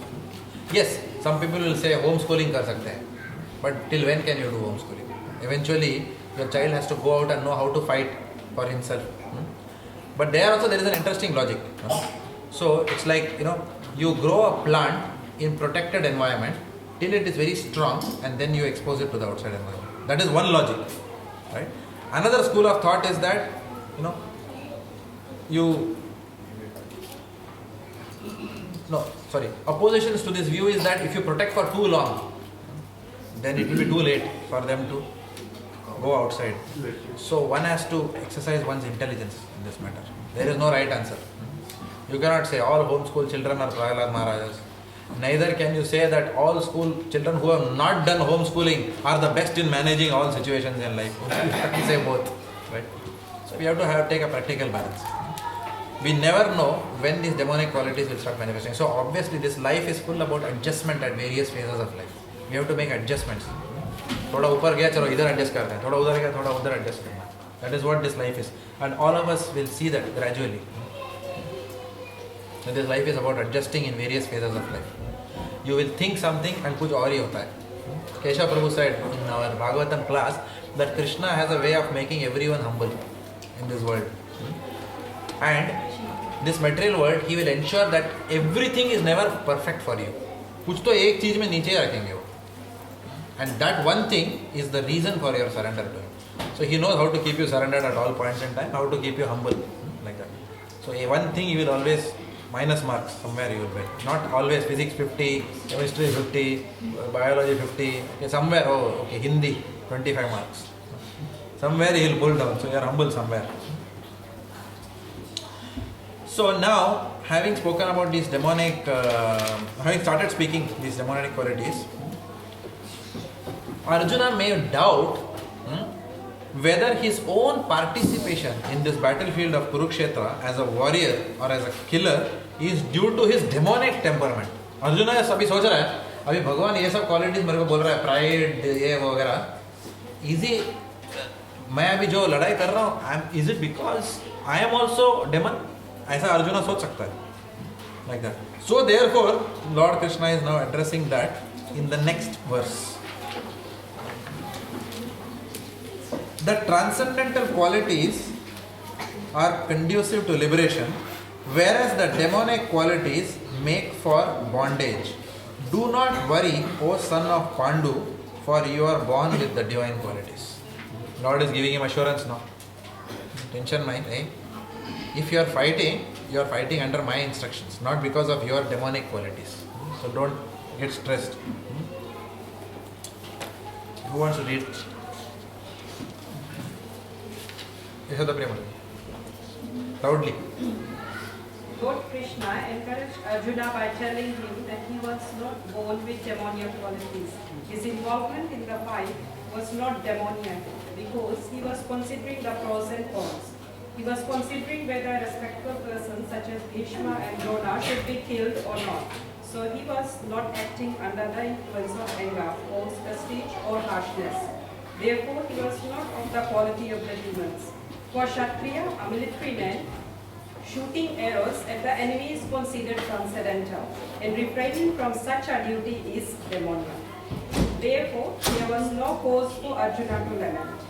Yes, some people will say homeschooling kar sakte hain. But till when can you do homeschooling? Eventually, your child has to go out and know how to fight for himself. But there also there is an interesting logic. So it's like, you grow a plant in protected environment till it is very strong, and then you expose it to the outside environment. That is one logic, right? Another school of thought is that, oppositions to this view is that if you protect for too long, then it will be too late for them to go outside. So one has to exercise one's intelligence in this matter. There is no right answer. You cannot say all homeschool children are Prahalad Maharajas. Neither can you say that all school children who have not done homeschooling are the best in managing all situations in life. You have to say both, right? So we have to take a practical balance. We never know when these demonic qualities will start manifesting. So obviously this life is full about adjustment at various phases of life. We have to make adjustments. थोड़ा ऊपर गया चलो इधर adjust करते हैं, थोड़ा उधर गया थोड़ा उधर adjust करना. That is what this life is, and all of us will see that gradually. So this life is about adjusting in various phases of life. You will think something and कुछ और ही होता है. Keshav Prabhu said in our Bhagavatam class that Krishna has a way of making everyone humble in this world. And this material world, he will ensure that everything is never perfect for you. कुछ तो एक चीज में नीचे रखेंगे वो. And that one thing is the reason for your surrender to him. So he knows how to keep you surrendered at all points in time, how to keep you humble, like that. So one thing he will always minus marks somewhere you will get. Not always physics 50, chemistry 50, biology 50. Okay, somewhere, Hindi 25 marks. Somewhere he will pull down, so you are humble somewhere. So now, having spoken about these demonic, having started speaking these demonic qualities, Arjuna may doubt whether his own participation in this battlefield of Kurukshetra as a warrior or as a killer is due to his demonic temperament. Arjuna अभी सोच रहा है, अभी भगवान ये सब qualities मेरे को बोल रहा है, pride ये वगैरह, मैं अभी जो लड़ाई कर रहा हूँ, is it because I am also demon? ऐसा अर्जुना सोच सकता है, like that. So therefore, Lord Krishna is now addressing that in the next verse. The transcendental qualities are conducive to liberation, whereas the demonic qualities make for bondage. Do not worry, O son of Pandu, for you are born with the divine qualities. Lord is giving him assurance now. Tension mind, eh? If you are fighting under my instructions, not because of your demonic qualities. So don't get stressed. Who wants to read? Loudly. Lord Krishna encouraged Arjuna by telling him that he was not born with demoniac qualities. His involvement in the fight was not demoniac because he was considering the pros and cons. He was considering whether a respectable person such as Bhishma and Drona should be killed or not. So he was not acting under the influence of anger, force, prestige or harshness. Therefore, he was not of the quality of the demons. For Kshatriya, a military man, shooting arrows at the enemy is considered transcendental, and refraining from such a duty is demoniac. Therefore, there was no cause for Arjuna to lament.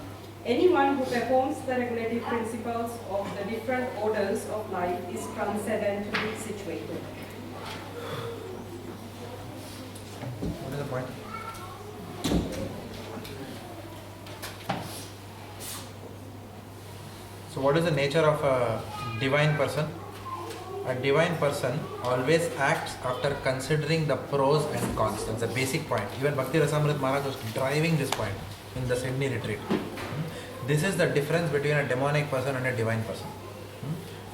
Anyone who performs the regulative principles of the different orders of life is transcendentally situated. What is the point? So what is the nature of a divine person? A divine person always acts after considering the pros and cons. That's the basic point. Even Bhakti Rasamrit Maharaj was driving this point in the Sydney retreat. This is the difference between a demonic person and a divine person.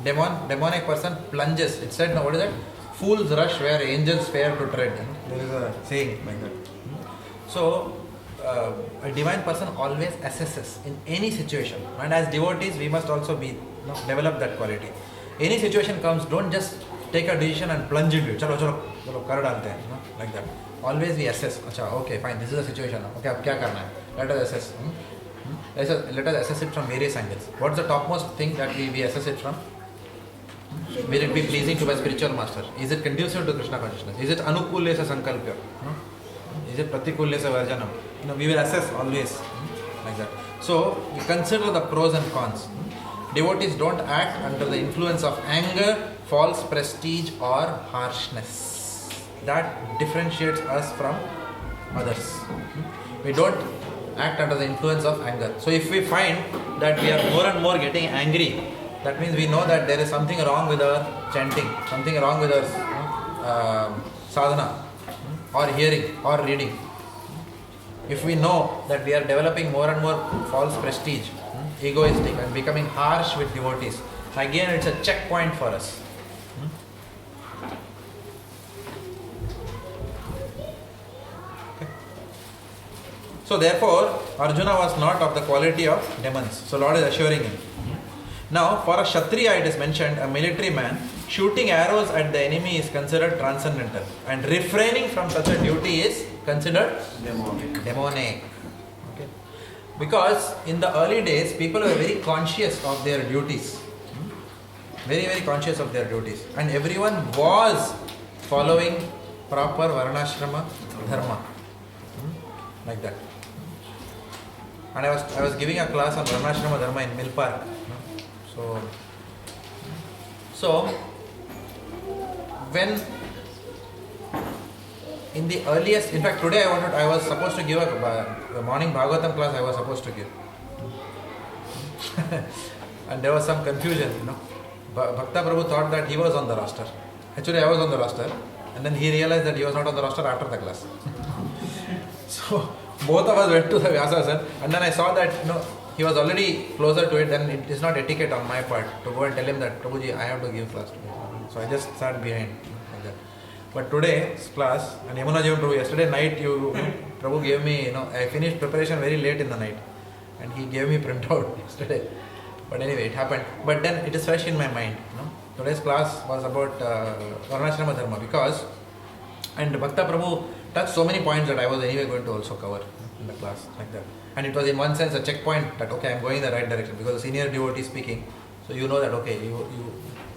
Demonic person plunges. It said, now what is that? Fools rush where angels fear to tread. There is a saying like that. So, a divine person always assesses in any situation, and as devotees we must also develop that quality. Any situation comes, don't just take a decision and plunge into it. Chalo, kar dalte hain, like that. Always we assess. Acha, okay, fine, this is the situation. Okay, ab kya karna hai? Let us assess. Let us assess it from various angles. What is the topmost thing that we assess it from? Will it be pleasing to my spiritual master? Is it conducive to Krishna consciousness? Is it anukulya sa sankalpya? Is it pratikulya sa varjanam? We will assess always like that. So, we consider the pros and cons. Devotees don't act under the influence of anger, false prestige or harshness. that differentiates us from others. We don't act under the influence of anger. So if we find that we are more and more getting angry, that means we know that there is something wrong with our chanting, something wrong with our sadhana, or hearing, or reading. If we know that we are developing more and more false prestige, egoistic, and becoming harsh with devotees, again it's a checkpoint for us. So therefore, Arjuna was not of the quality of demons. So Lord is assuring him. Now, for a Kshatriya, it is mentioned, a military man, shooting arrows at the enemy is considered transcendental, and refraining from such a duty is considered demonic. Okay? Because in the early days, people were very conscious of their duties. Very, very conscious of their duties. And everyone was following proper Varnashrama Dharma. Like that. And I was giving a class on Varnashrama Dharma in Mill Park. So when in the earliest, in fact today I was supposed to give a morning Bhagavatam class. I was supposed to give, and there was some confusion. Bhakta Prabhu thought that he was on the roster. Actually, I was on the roster, and then he realized that he was not on the roster after the class. So both of us went to the Vyasa, and then I saw that he was already closer to it. Then it is not etiquette on my part to go and tell him that Prabhuji, I have to give class today. So I just sat behind like that. But today's class, and Yamuna Jivan Prabhu, yesterday night Prabhu gave me, I finished preparation very late in the night, and he gave me printout yesterday. But anyway, it happened. But then it is fresh in my mind. Today's class was about Varnashrama Dharma and Bhakta Prabhu touched so many points that I was anyway going to also cover in the class like that. And it was in one sense a checkpoint that okay, I'm going in the right direction because the senior devotee is speaking. So you know that okay,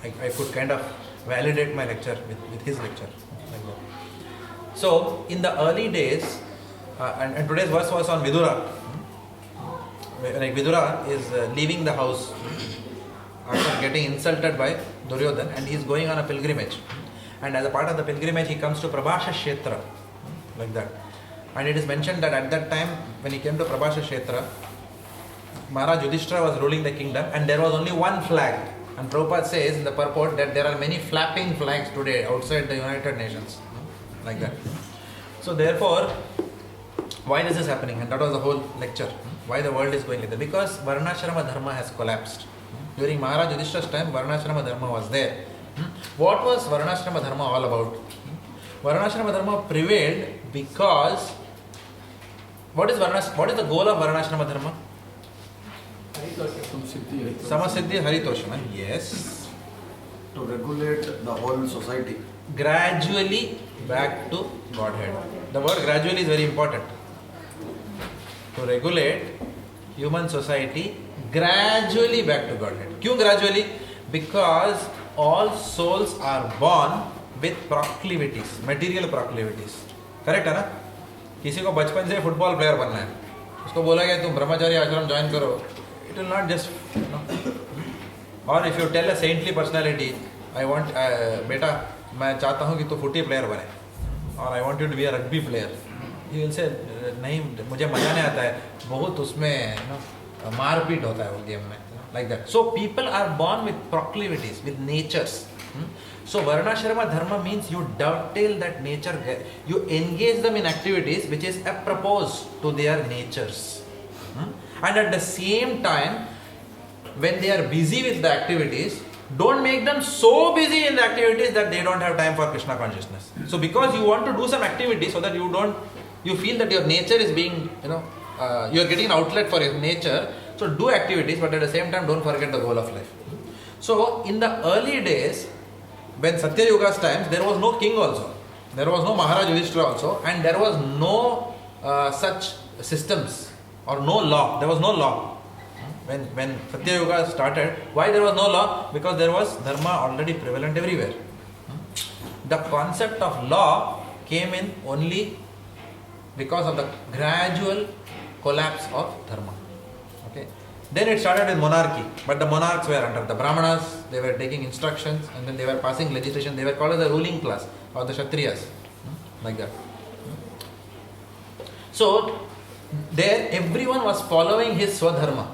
I could kind of validate my lecture with his lecture like that. So in the early days, and today's verse was on Vidura. Like Vidura is leaving the house after getting insulted by Duryodhan, and he is going on a pilgrimage. And as a part of the pilgrimage, he comes to Prabhasha Kshetra, like that. And it is mentioned that at that time, when he came to Prabhasha Kshetra, Maharaj Yudhishthira was ruling the kingdom, and there was only one flag. And Prabhupada says in the purport that there are many flapping flags today outside the United Nations, like that. So therefore, why this is happening? And that was the whole lecture. Why the world is going like that? Because Varnashrama Dharma has collapsed. During Maharaj Yudhishthira's time, Varnashrama Dharma was there. What was Varnashrama Dharma all about? Varnashrama Dharma prevailed because what is the goal of Varnashrama Dharma? Samasiddhi Haritoshana. Yes. To regulate the whole society. Gradually back to Godhead. The word gradually is very important. To regulate human society gradually back to Godhead. Kyun gradually? Because all souls are born with proclivities, material proclivities. Correct है ना? किसी को बचपन से football player बनना है, उसको बोला गया तुम ब्रह्मचारी आश्रम ज्वाइन करो, it will not just, or if you tell a saintly personality, I want बेटा मैं चाहता हूँ कि तू फुटी प्लेयर बने, or I want you to be a rugby player, he will say नहीं मुझे मजा नहीं आता है, बहुत उसमें मारपीट होता है वो गेम में, like that. So people are born with proclivities, with natures. So Varnashrama Dharma means you dovetail that nature, you engage them in activities which is apropos to their natures. And at the same time, when they are busy with the activities, don't make them so busy in the activities that they don't have time for Krishna consciousness. So because you want to do some activity so that you feel that your nature is being, you are getting an outlet for your nature, so do activities, but at the same time don't forget the goal of life. So in the early days, when Satya Yuga's times, there was no king also, there was no Maharaj Yudhishthira also, and there was no such systems or no law. There was no law. When Satya Yuga started, why there was no law? Because there was dharma already prevalent everywhere. The concept of law came in only because of the gradual collapse of dharma. Okay. Then it started with monarchy, but the monarchs were under the Brahmanas, they were taking instructions and then they were passing legislation, they were called as the ruling class or the Kshatriyas. like that. So there everyone was following his Swadharma.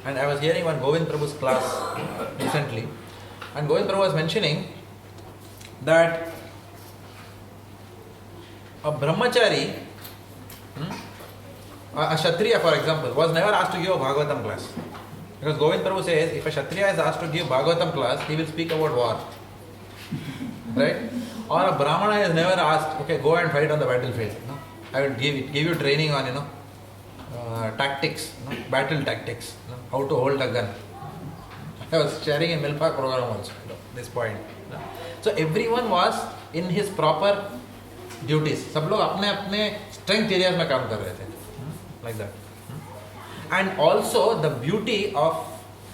And I was hearing one Govind Prabhu's class recently, and Govind Prabhu was mentioning that a brahmachari, a Kshatriya for example, was never asked to give a Bhagavatam class. Because Govind Prabhu says, if a Kshatriya is asked to give Bhagavatam class, he will speak about war. Right? Or a Brahmana is never asked, okay, go and fight on the battlefield. No? I will give you training on, tactics, battle tactics, how to hold a gun. I was sharing in Milpa program also, this point. So everyone was in his proper duties. सब लोग अपने अपने strength areas में काम कर रहे थे, like that. And also the beauty of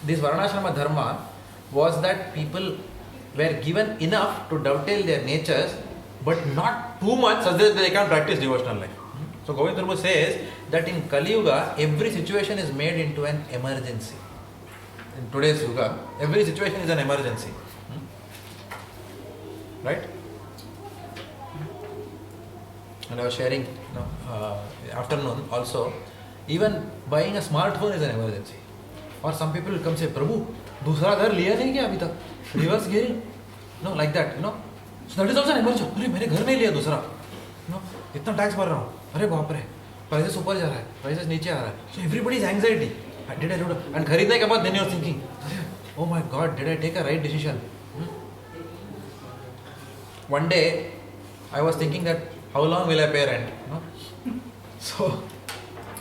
this Varnashrama dharma was that people were given enough to dovetail their natures, but not too much so that they can practice devotional life. So Govind Prabhu says that in Kali Yuga, every situation is made into an emergency. In today's Yuga, every situation is an emergency. Right? And I was sharing afternoon also, even buying a smartphone is an emergency. Or some people will come say, Prabhu, दूसरा घर लिया नहीं क्या अभी तक? Reverse gearing? No, like that, So that is also an emergency. अरे मैंने घर नहीं लिया दूसरा. इतना टैक्स भर रहा हूँ. अरे बाप रे, prices ऊपर जा रहा है, prices नीचे आ रहा है. So everybody's anxiety. Did I do it? And खरीदने के बाद then you're thinking, oh my God, did I take a right decision? One day, I was thinking that how long will I pay rent? So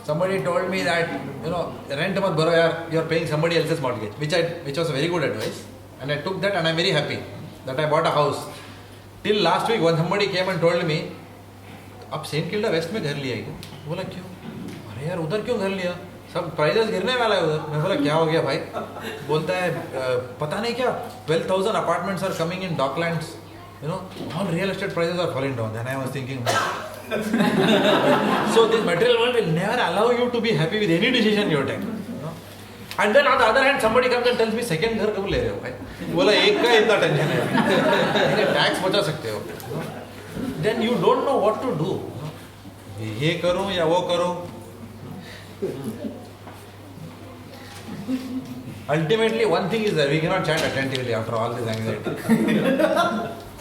somebody told me that rent mat bharo yaar, you're paying somebody else's mortgage, which was a very good advice, and I took that and I'm very happy that I bought a house. Till last week when somebody came and told me, आप Saint Kilda waste में घर लिया क्या? बोला क्यों? अरे यार उधर क्यों घर लिया? सब प्राइजेस गिरने वाला है उधर. मैं बोला क्या हो गया भाई? बोलता है पता नहीं क्या 12,000 apartments are coming in docklands. All real estate prices are falling down. Then I was thinking, so this material world will never allow you to be happy with any decision you take. And then on the other hand, somebody comes and tells me, second घर कब ले रहे हो भाई? बोला एक का इतना टेंशन है. टैक्स बचा सकते हो. Then you don't know what to do. ये करूं या वो करूं? Ultimately, one thing is that we cannot chant attentively after all this anxiety.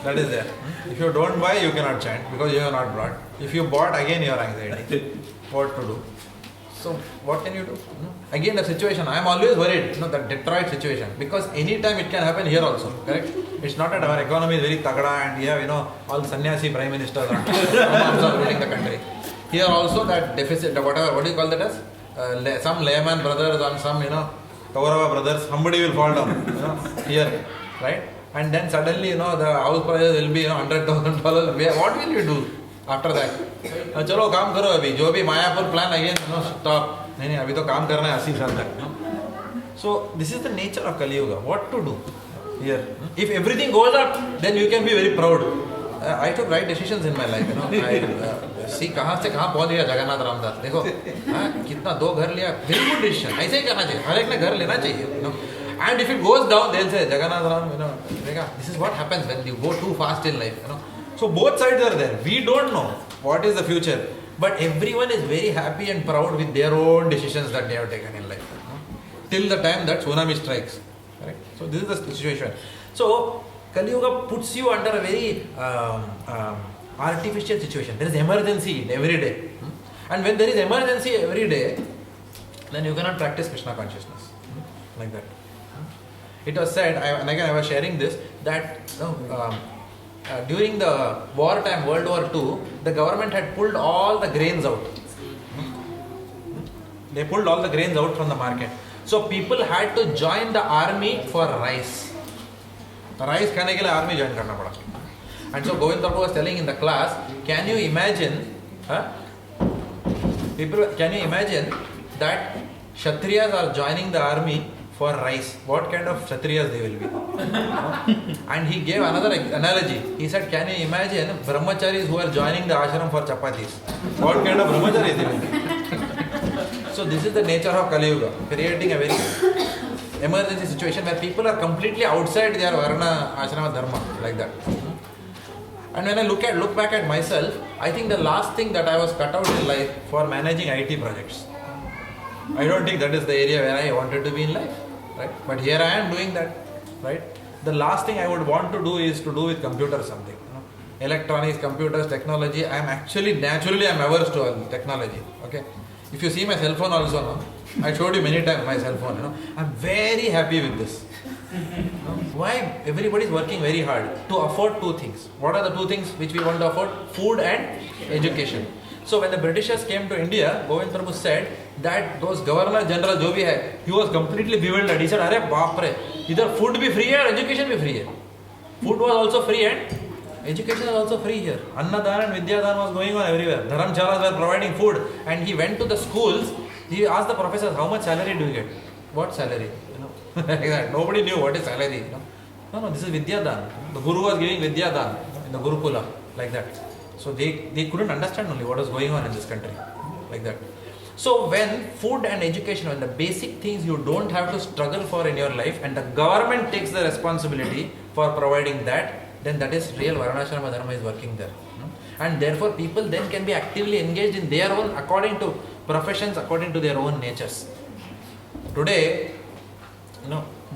That is there. If you don't buy, you cannot chant because you have not brought. If you bought, again your anxiety. What to do? So, what can you do? Again, the situation. I am always worried, that Detroit situation, because anytime it can happen here also. Correct? It's not that our economy is very tagda and we have, all sannyasi prime ministers are ruling the country. Here also that deficit, whatever, what do you call that as? Some layman brothers on some, Kaurava brothers, somebody will fall down, here, right? And then suddenly, the house prices will be, $100,000. What will you do after that? चलो काम करो अभी, जो भी Mayapur plan again, stop. नहीं, अभी तो काम करना है 80 साल तक. So this is the nature of Kali Yuga. What to do here? If everything goes up, then you can be very proud. I took right decisions in my life. I see कहाँ से कहाँ पहुँच गया जगन्नाथ रामदास. देखो, कितना 2 घर लिया. Very good decision. ऐसे ही करना चाहिए. हर एक ने घर लेना चाहिए. And if it goes down, they'll say Jagannath Ram. This is what happens when you go too fast in life. So both sides are there. We don't know what is the future, but everyone is very happy and proud with their own decisions that they have taken in life. Till the time that tsunami strikes. Correct? So this is the situation. So Kali Yuga puts you under a very artificial situation. There is emergency every day. And when there is emergency every day, then you cannot practice Krishna consciousness. Like that. It was said, and again I was sharing this, that during the wartime, World War II, the government had pulled all the grains out. They pulled all the grains out from the market. So people had to join the army for rice. Rice खाने के लिए army join करना पड़ा. And so Govind Prabhu was telling in the class, can you imagine that Kshatriyas are joining the army for rice? What kind of Kshatriyas they will be? And he gave another analogy. He said, can you imagine brahmacharis who are joining the ashram for chapatis? What kind of brahmacharis they will be? So this is the nature of Kali Yuga, creating a very emergency situation where people are completely outside their varna ashrama dharma, like that. And when I look back at myself, I think the last thing that I was cut out in life for managing IT projects. I don't think that is the area where I wanted to be in life, right? But here I am doing that, right? The last thing I would want to do is to do with computers something. Electronics, computers, technology. I am actually, naturally, I am averse to technology. Okay. If you see my cell phone also, no? I showed you many times my cell phone. I am very happy with this. Why? Everybody is working very hard to afford two things. What are the two things which we want to afford? Food and education. So when the Britishers came to India, Govind Prabhu said that those Governor General jo bhi hai, he was completely bewildered. He said, "Arey baap re, either food bhi free hai or education bhi free hai." Food was also free and education was also free here. Annadan and Vidyadan was going on everywhere. Dharamshalas were providing food, and he went to the schools. He asked the professors, "How much salary do you get?" "What salary?" Like that. Nobody knew what is salary. No, this is Vidyadan. The Guru was giving Vidyadan in the Gurukula, like that. So they couldn't understand only what was going on in this country, like that. So when food and education, when the basic things you don't have to struggle for in your life, and the government takes the responsibility for providing that, then that is real Varnashrama Dharma is working there. And therefore people then can be actively engaged in their own, according to professions, according to their own natures. Today,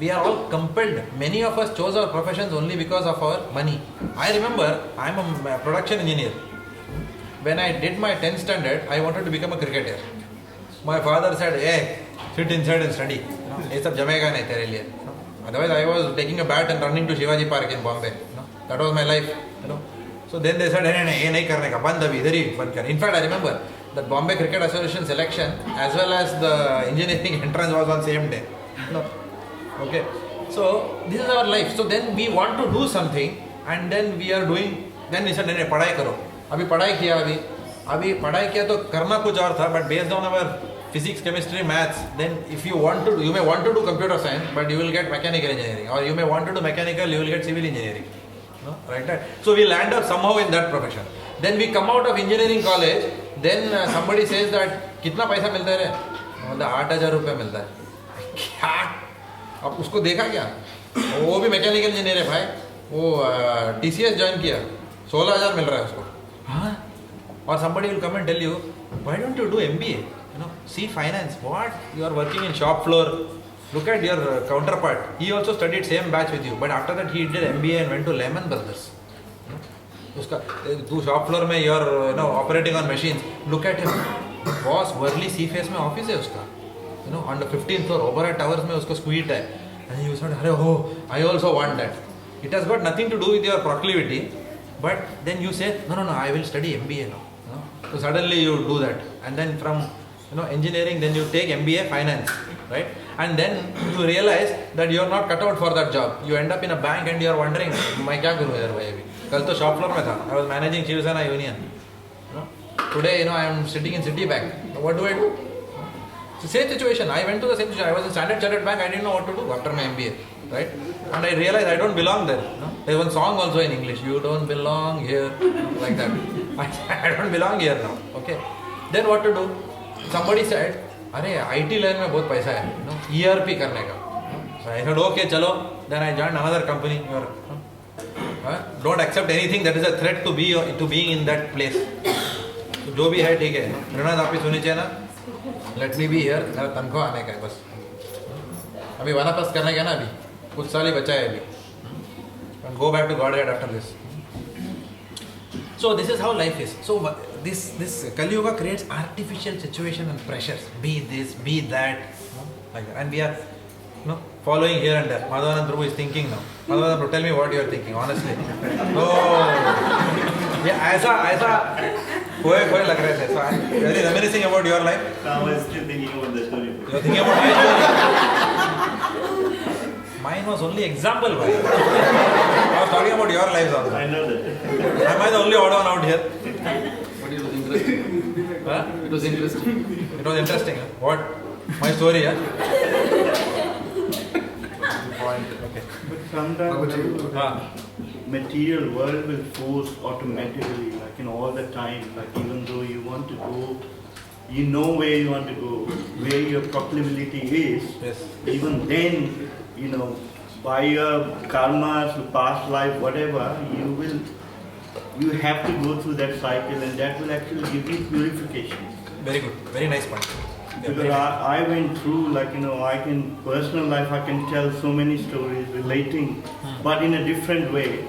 we are all compelled. Many of us chose our professions only because of our money. I remember, I am a production engineer. When I did my 10th standard, I wanted to become a cricketer. My father said, "Hey, sit inside and study. Ye sab jamega nahi tere liye." Otherwise, I was taking a bat and running to Shivaji Park in Bombay. That was my life. So then they said, "Hey, nahi karne ka, band abhi, idhar hi band kar." In fact, I remember that Bombay Cricket Association selection as well as the engineering entrance was on same day. Okay, so this is our life. So then we want to do something, and then we are doing. Then we said, "नहीं पढ़ाई करो." अभी पढ़ाई किया अभी पढ़ाई किया तो करना कुछ और था. But based on our physics, chemistry, maths, then if you want to, you may want to do computer science, but you will get mechanical engineering, or you may want to do mechanical, you will get civil engineering. Right? So we land up somehow in that profession. Then we come out of engineering college. Then somebody says that कितना पैसा मिलता है रे? मतलब 8,000 रुपये मिलता है. क्या? अब उसको देखा क्या? वो भी मैकेनिकल इंजीनियर है भाई. वो TCS ज्वाइन किया, 16,000 मिल रहा है उसको. हाँ? Or somebody will come and tell you, "Why don't you do MBA? See finance. What? You are working in shop floor. Look at your counterpart. He also studied same batch with you, but after that he did MBA and went to Lehman Brothers. उसका तू shop floor में you are operating on machines. Look at him. Boss Worli Seaface में office है उसका. On the 15th floor, Oberoi Towers में उसका suite है. And you said, "Oh, I also want that." It has got nothing to do with your proclivity, but then you say, "No, I will study MBA now." So suddenly you do that, and then from engineering, then you take MBA finance, right? And then you realize that you are not cut out for that job. You end up in a bank and you are wondering, "मैं क्या करूँ यार भाई अभी? कल तो shop floor में था. I was managing Shivsena Union. Today, I am sitting in Citibank. What do I do?" So same situation. I went to the same situation. I was in Standard Chartered Bank. I didn't know what to do after my MBA, right? And I realized I don't belong there. There's one song also in English. "You don't belong here," like that. I don't belong here now. Okay. Then what to do? Somebody said, "अरे IT line में बहुत पैसा है, ERP करने का." So I said, "Okay, चलो." Then I joined another company. Don't accept anything that is a threat to being in that place. So जो भी है ठीक है. ऋणाद आप ही सुनी चाहिए ना. Let me be here. मेरा तनख्वाह आने का है बस. अभी वानाप्रस्थ करने का ना अभी. कुछ साल ही बचा है अभी. And go back to Godhead after this. So this is how life is. So this Kali Yuga creates artificial situation and pressures. Be this, be that, like that. And we are, following here and there. Madhavanand Prabhu is thinking now. Madhavanand Prabhu, tell me what you are thinking, honestly. Yeah, ऐसा कोई लग रहे थे. So I'm very reminiscing about your life. I was still thinking about the story. You are thinking about my story. Mine was only example, bhai. I was talking about your lives also. I know that. Am I the only odd one out here? But it was interesting. Huh? It was interesting. It was interesting. Huh? What? My story, yeah? Okay. But sometimes material world will force automatically, all the time, even though you want to go, you know where you want to go, where your proclivity is. Yes. Even then, by your karmas, past life, whatever, you will you have to go through that cycle, and that will actually give you purification. Very good. Very nice point. Because I went through, like, I can, personal life, I can tell so many stories relating, but in a different way.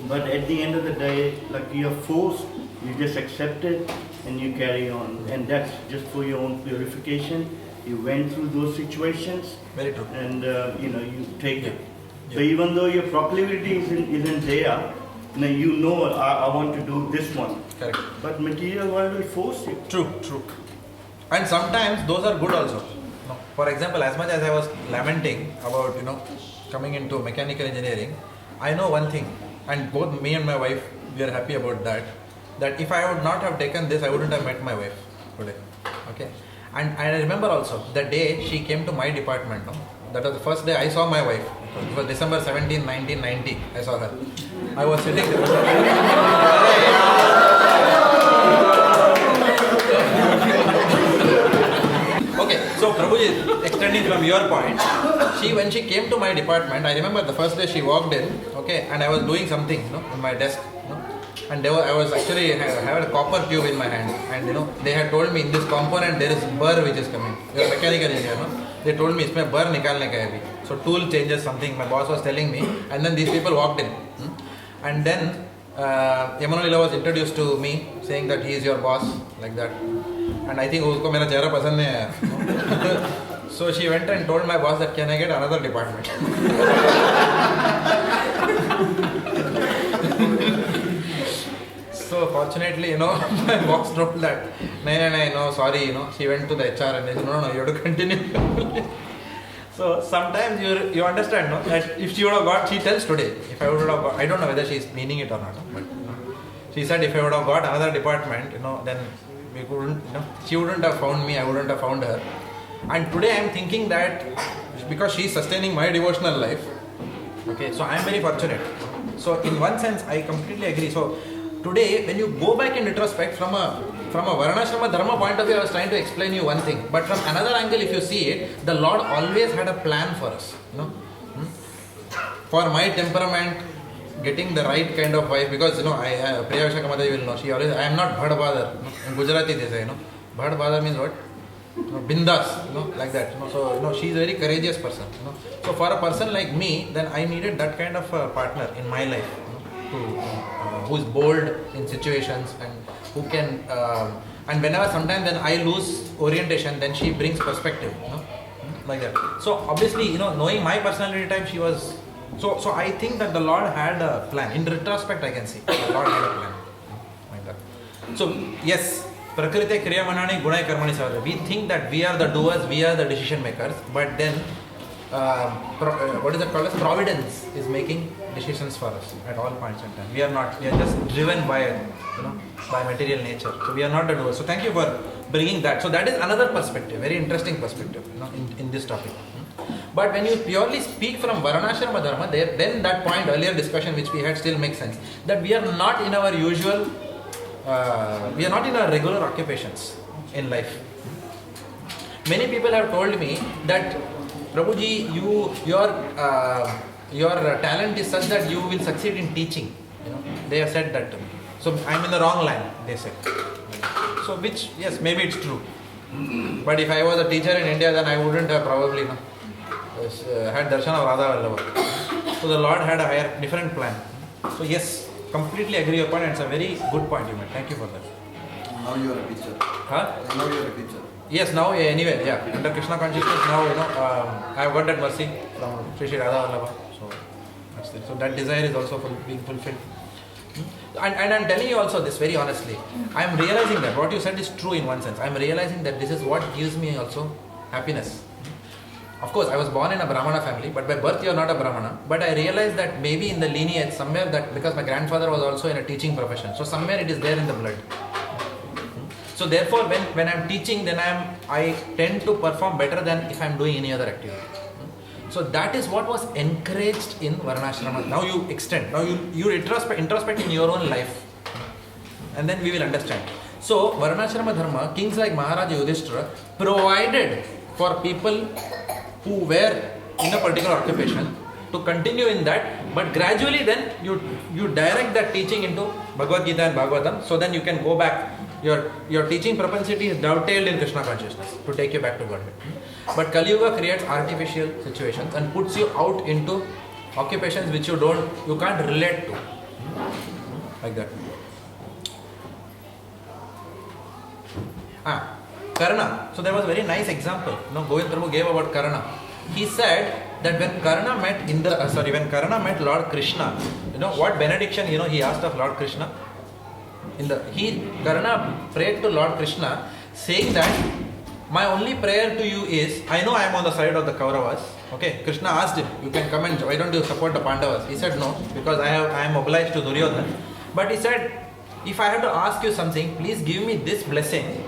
But at the end of the day, like, you're forced, you just accept it and you carry on. And that's just for your own purification. You went through those situations. Very true. And, you take it. So even though your proclivity isn't there, I want to do this one. Correct. But material world will force you. True. And sometimes those are good also. No. For example, as much as I was lamenting about, coming into mechanical engineering, I know one thing, and both me and my wife, we are happy about that if I would not have taken this, I wouldn't have met my wife today. Okay. And I remember also the day she came to my department. No? That was the first day I saw my wife. It was December 17, 1990. I saw her. I was sitting there. Okay, so Prabhuji, extending from your point, when she came to my department, I remember the first day she walked in, okay, and I was doing something, in my desk, and I was actually had a copper tube in my hand, and they had told me in this component there is burr which is coming. You are a mechanical engineer, no? They told me इसमें burr निकालने का है अभी. So tool changes something. My boss was telling me, and then these people walked in, and then Yamunalila was introduced to me, saying that he is your boss, like that. And I think उसको मेरा चेहरा पसंद नहीं आया. So she went and told my boss that can I get another department? So fortunately, my boss told that, no, sorry, she went to the HR and they said, no, you have to continue. So sometimes you understand, no, that if she would have got, she tells today, if I would have got, I don't know whether she is meaning it or not, but she said if I would have got another department, then we couldn't, she wouldn't have found me, I wouldn't have found her. And today I am thinking that because she is sustaining my devotional life, okay, so I am very fortunate. So in one sense, I completely agree. So today, when you go back in retrospect from a Varnashrama Dharma point of view, I was trying to explain you one thing. But from another angle, if you see it, the Lord always had a plan for us. For my temperament, getting the right kind of wife, because Priya Vishaka Mataji will know, I am not Bhadbadar. In Gujarati they say, Bhadbadar means what? Bindas, like that. So she is a very courageous person. So for a person like me, then I needed that kind of a partner in my life, who is bold in situations and who can. And whenever sometimes then I lose orientation, then she brings perspective, like that. So obviously, knowing my personality type, she was. So I think that the Lord had a plan. In retrospect, I can see the Lord had a plan, like that. So yes. Prakriti Kriyamanani Gunai Karmani Savara. We think that we are the doers, we are the decision makers, but then what is it called as providence is making decisions for us at all points in time. We are not. We are just driven by by material nature. So we are not the doers. So thank you for bringing that. So that is another perspective, very interesting perspective, in this topic. But when you purely speak from Varnashrama Dharma, then that point, earlier discussion which we had still makes sense. That we are not in our usual. We are not in our regular occupations in life. Many people have told me that Prabhuji, your talent is such that you will succeed in teaching. They have said that to me. So I am in the wrong line, they said. So which, yes, maybe it's true. But if I was a teacher in India, then I wouldn't have probably had darshan of Radha Vallabha. So the Lord had a different plan. So yes, completely agree your point, and it's a very good point you made. Thank you for that. Now you are a teacher. Huh? Now you are a teacher. Yes, now anyway, yeah. Under Krishna Consciousness, now I have got that mercy from Sri Radha Vallabha. So that's it. So that desire is also being fulfilled. And I'm telling you also this very honestly. I am realizing that what you said is true in one sense. I am realizing that this is what gives me also happiness. Of course, I was born in a Brahmana family, but by birth you are not a Brahmana. But I realized that maybe in the lineage, somewhere that, because my grandfather was also in a teaching profession, so somewhere it is there in the blood. So therefore, when I am teaching, then I tend to perform better than if I am doing any other activity. So that is what was encouraged in Varnashrama. Now you extend, now you introspect in your own life, and then we will understand. So Varnashrama Dharma, kings like Maharaja Yudhishthira provided for people who were in a particular occupation, to continue in that, but gradually then you direct that teaching into Bhagavad Gita and Bhagavatam, so then you can go back. Your teaching propensity is dovetailed in Krishna consciousness to take you back to Godhead. But Kali Yuga creates artificial situations and puts you out into occupations which you can't relate to. Like that. Karna. So there was a very nice example. Govind Prabhu gave about Karna. He said that when Karna met Lord Krishna, what benediction he asked of Lord Krishna. Karna prayed to Lord Krishna, saying that my only prayer to you is, I know I am on the side of the Kauravas. Okay, Krishna asked him, you can come and why don't you support the Pandavas? He said no, because I am obliged to Duryodhana. But he said, if I have to ask you something, please give me this blessing,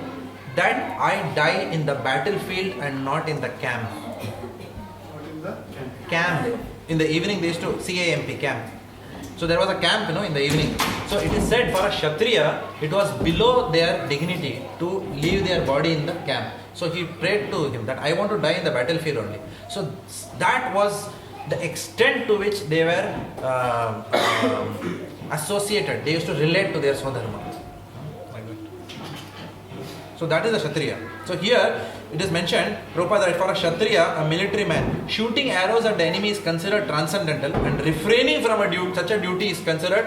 that I die in the battlefield and not in the camp. Not in the Camp. In the evening they used to CAMP, camp. So there was a camp, in the evening. So it is said for a Kshatriya, it was below their dignity to leave their body in the camp. So he prayed to him that I want to die in the battlefield only. So that was the extent to which they were associated. They used to relate to their Swadharma. So that is a Kshatriya. So here it is mentioned, Prabhupada, that for a Kshatriya, a military man, shooting arrows at the enemy is considered transcendental, and refraining from such a duty is considered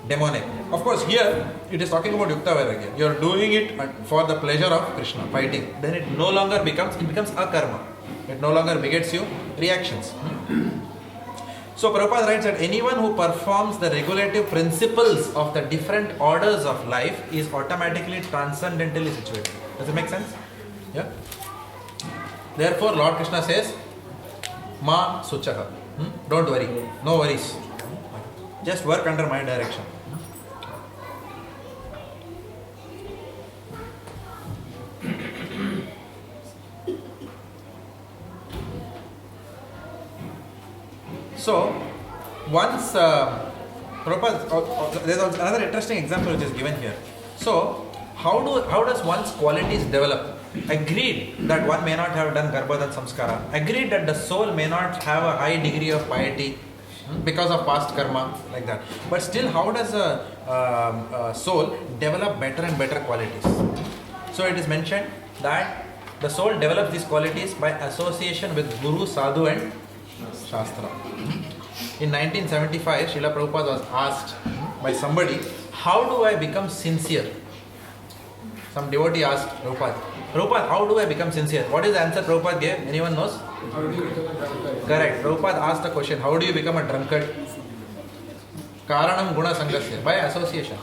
demonic. Of course, here it is talking about Yukta Vairagya. You are doing it for the pleasure of Krishna, fighting. Then it becomes a karma. It no longer begets you reactions. So Prabhupada writes that anyone who performs the regulative principles of the different orders of life is automatically transcendentally situated. Does it make sense? Yeah. Therefore, Lord Krishna says, Ma Suchaha. Don't worry. No worries. Just work under my direction. So, once Prabhupada, there's another interesting example which is given here. So, how does one's qualities develop? Agreed that one may not have done Garbhodhan Samskara. Agreed that the soul may not have a high degree of piety because of past karma, like that. But still, how does a soul develop better and better qualities? So, it is mentioned that the soul develops these qualities by association with Guru, Sadhu and Shastra. In 1975, Srila Prabhupada was asked by somebody, how do I become sincere? Some devotee asked Prabhupada, how do I become sincere? What is the answer Prabhupada gave? Anyone knows? Correct. Prabhupada asked the question, how do you become a drunkard? Karanam guna sangasya, by association.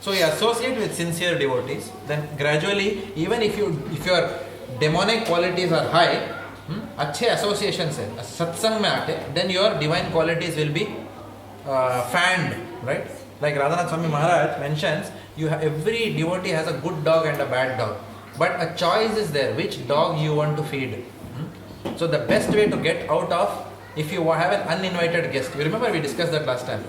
So you associate with sincere devotees, then gradually, even if your demonic qualities are high, अच्छे associations है, satsang में आके, then your divine qualities will be fanned, right? Like Radhanath Swami Maharaj mentions, every devotee has a good dog and a bad dog, but a choice is there, which dog you want to feed. So the best way to get out of, if you have an uninvited guest, you remember we discussed that last time.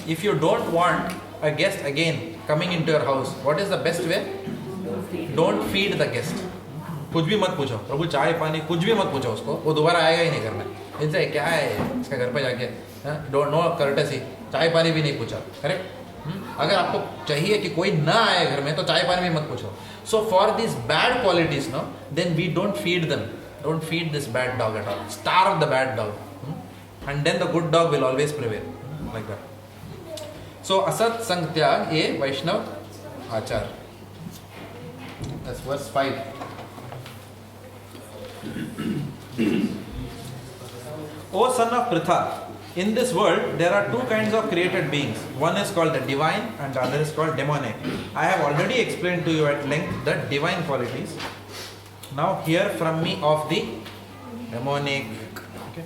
If you don't want a guest again coming into your house, what is the best way? Don't feed the guest. कुछ भी मत पूछो, प्रभु चाय पानी कुछ भी मत पूछो उसको, वो दोबारा आएगा ही नहीं घर में. इनसे क्या है इसका घर पे जाके, डोंट नो कर्टेसी, चाय पानी भी नहीं पूछा, करेक्ट? अगर आपको चाहिए कि कोई ना आए घर में तो चाय पानी भी मत पूछो. So for these bad qualities, no, then we don't feed them. Don't feed this bad dog at all. Starve the bad dog, and then the good dog will always prevail, like that. So asat sang tyag ye Vaishnav achar. That's verse 5. O son of Pritha, in this world there are two kinds of created beings. One is called the divine and the other is called demonic. I have already explained to you at length the divine qualities. Now hear from me of the demonic. Okay.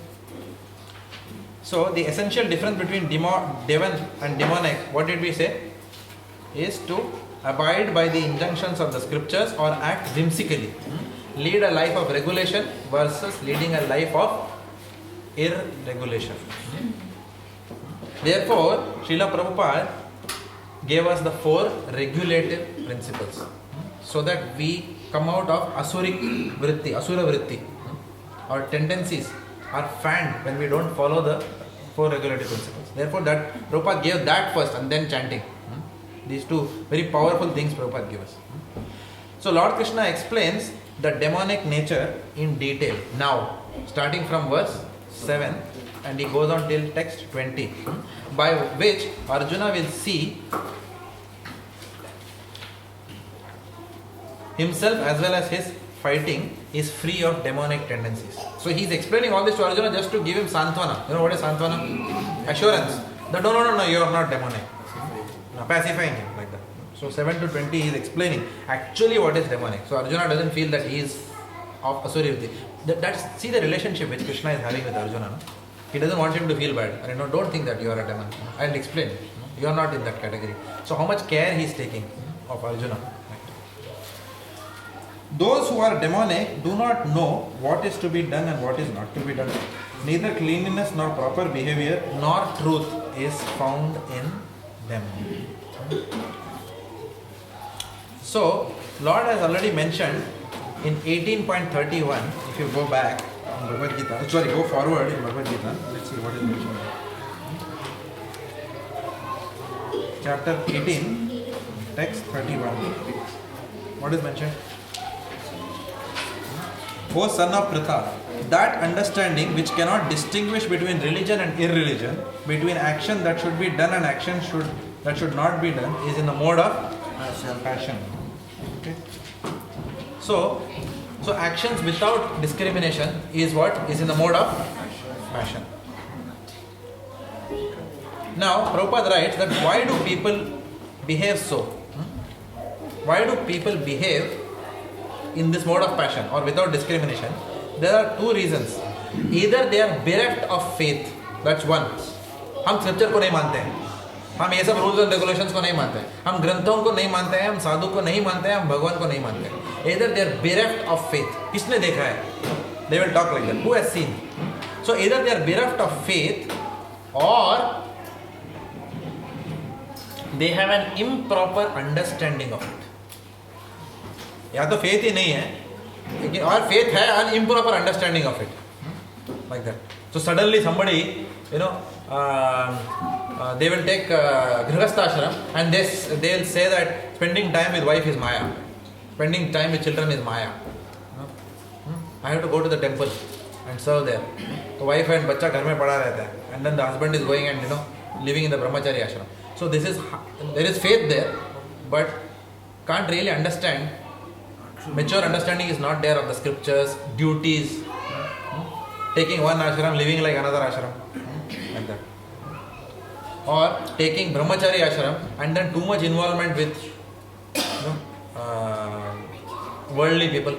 So the essential difference between divine and demonic, what did we say? Is to abide by the injunctions of the scriptures or act whimsically. Lead a life of regulation versus leading a life of irregulation. Therefore, Srila Prabhupada gave us the 4 regulative principles so that we come out of asura vritti, our tendencies are fanned when we don't follow the 4 regulative principles. Therefore, that Prabhupada gave that first and then chanting. These two very powerful things Prabhupada gave us. So Lord Krishna explains the demonic nature in detail now, starting from verse 7 and he goes on till text 20, by which Arjuna will see himself as well as his fighting is free of demonic tendencies. So he is explaining all this to Arjuna just to give him santvana. You know what is santvana? Assurance. That no, you are not demonic. Pacifying him like that. So 7 to 20 he is explaining actually what is demonic. So Arjuna doesn't feel that he is of Asuri. That's see the relationship which Krishna is having with Arjuna. No? He doesn't want him to feel bad. And don't think that you are a demon. I'll explain. You are not in that category. So how much care he is taking of Arjuna. Those who are demonic do not know what is to be done and what is not to be done. Neither cleanliness nor proper behavior nor truth is found in them. So, Lord has already mentioned in 18.31, if you go back in Bhagavad Gita, go forward in Bhagavad Gita, let's see what is mentioned. Chapter 18, text 31. What is mentioned? O son of Pritha, that understanding which cannot distinguish between religion and irreligion, between action that should be done and action that should not be done, is in the mode of passion. Okay. So actions without discrimination is what? Is in the mode of passion. Now, Prabhupada writes that why do people behave so? Why do people behave in this mode of passion or without discrimination? There are two reasons. Either they are bereft of faith, that's one. हम scripture को नहीं मानते हैं, हम ये सब rules and regulations को नहीं मानते हैं, हम ग्रंथों को नहीं मानते हैं, हम साधु को नहीं मानते हैं, हम भगवान को नहीं मानते हैं. Either they are bereft of faith. किसने देखा है? They will talk like that. Who has seen? So either they are bereft of faith or they have an improper understanding of it. या तो faith ही नहीं है, और faith है an improper understanding of it. Like that. So suddenly somebody, they will take Grihastha ashram and they will say that spending time with wife is Maya. Spending time with children is Maya. I have to go to the temple and serve there. The wife and bachcha ghar mein pada rehta hai. And then the husband is going and living in the Brahmachari ashram. So there is faith there, but can't really understand. Mature understanding is not there of the scriptures, duties. Taking one ashram, living like another ashram. Like that. Or taking Brahmachari ashram and then too much involvement with worldly people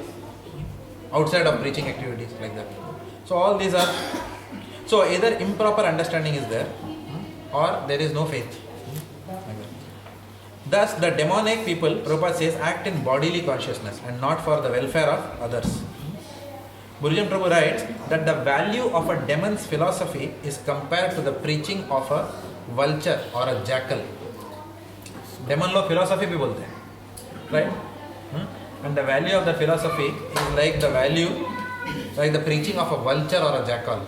outside of preaching activities like that. So all these are, so either improper understanding is there or there is no faith. Like that. Thus the demonic people, Prabhupada says, act in bodily consciousness and not for the welfare of others. Gurujan Prabhu writes that the value of a demon's philosophy is compared to the preaching of a vulture or a jackal. Demon lo philosophy bhi bolte hain, right? And the value of the philosophy is like the preaching of a vulture or a jackal.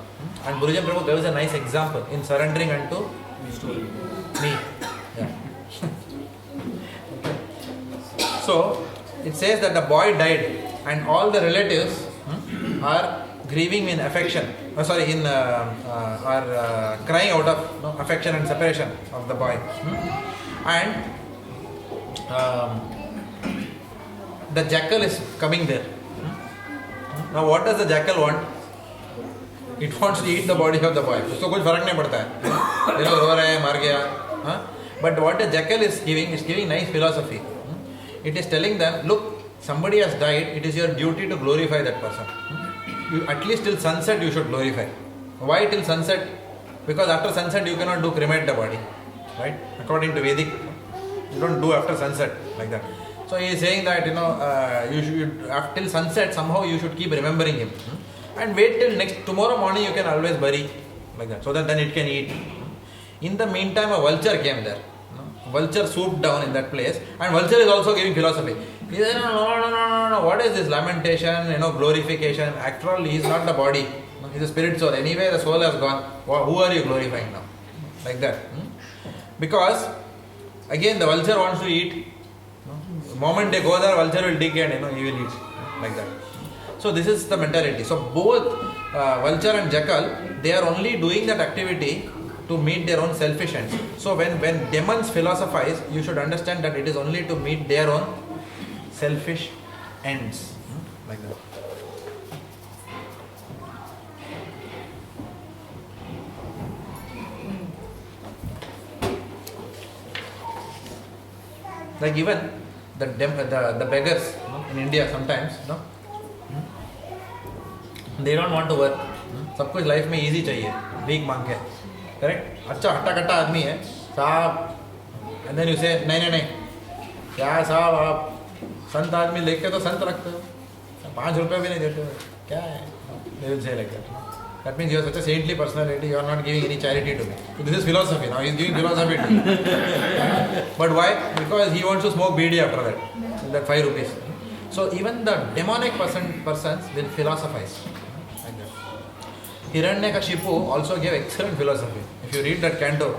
And Gurujan Prabhu gives a nice example in surrendering unto me. Yeah. So it says that the boy died and all the relatives are grieving in affection, are crying out of affection and separation of the boy. And the jackal is coming there. Now what does the jackal want? It wants to eat the body of the boy. So कुछ फर्क नहीं पड़ता है. रो रहा है, मर गया. But what the jackal is giving nice philosophy. It is telling them, look, somebody has died, it is your duty to glorify that person. At least till sunset you should glorify. Why till sunset? Because after sunset you cannot do cremate the body. Right? According to Vedic, you don't do after sunset like that. So he is saying that, you should, till sunset somehow you should keep remembering him. And wait till tomorrow morning you can always bury like that. So that then it can eat. In the meantime a vulture came there. Vulture swooped down in that place, and vulture is also giving philosophy. He said, no, what is this lamentation, glorification? After all, he is not the body. He's a spirit soul. Anyway, the soul has gone. Who are you glorifying now? Like that. Because, again, the vulture wants to eat. The moment they go there, vulture will dig and he will eat. Like that. So this is the mentality. So both vulture and jackal, they are only doing that activity to meet their own selfish ends. So when demons philosophize, you should understand that it is only to meet their own selfish ends. Like that. Like even the beggars in India sometimes, they don't want to work. सब कुछ life में easy चाहिए, भीख मांग के, correct? अच्छा हट्टा कट्टा आदमी है साहब, and then you say नहीं, क्या साहब आप संत आदमी देख के तो संत रखते हो, 5 रुपये भी नहीं देते हो, क्या है? They will say like that. That means you are such a saintly personality, you are not giving any charity to me. So this is philosophy. Now he is giving philosophy to you. But why? Because he wants to smoke BD after that 5 rupees. So even the demonic persons will philosophize. Like that. Hiranyakashipu also gave excellent philosophy. If you read that canto,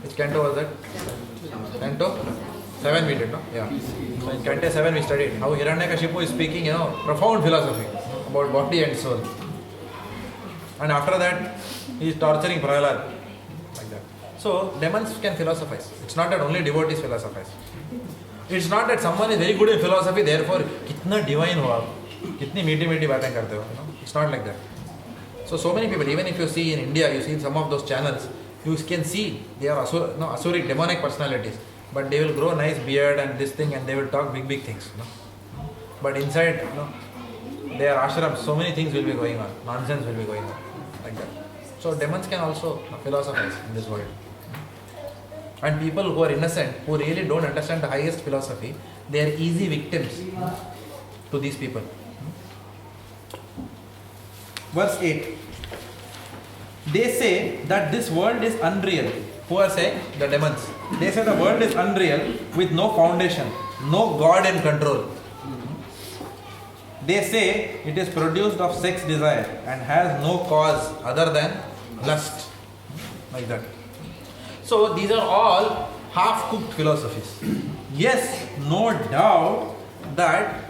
which canto was that? Canto 7 we did, no? Yeah. So in canto 7 we studied how Hiranyakashipu is speaking, profound philosophy about body and soul. And after that, he is torturing Prahlad. Like that. So, demons can philosophize. It's not that only devotees philosophize. It's not that someone is very good in philosophy, therefore, kitna divine ho aap, kitni meeti baatein karte ho. It's not like that. So many people, even if you see in India, you see some of those channels, you can see they are asuric, demonic personalities. But they will grow nice beard and this thing and they will talk big things. But inside, their ashrams, so many things will be going on. Nonsense will be going on. Like that. So demons can also philosophize in this world. And people who are innocent, who really don't understand the highest philosophy, they are easy victims to these people. Verse 8. They say that this world is unreal. Who are saying? The demons. They say the world is unreal with no foundation, no God in control. They say it is produced of sex desire and has no cause other than lust. Like that. So these are all half-cooked philosophies. Yes, no doubt that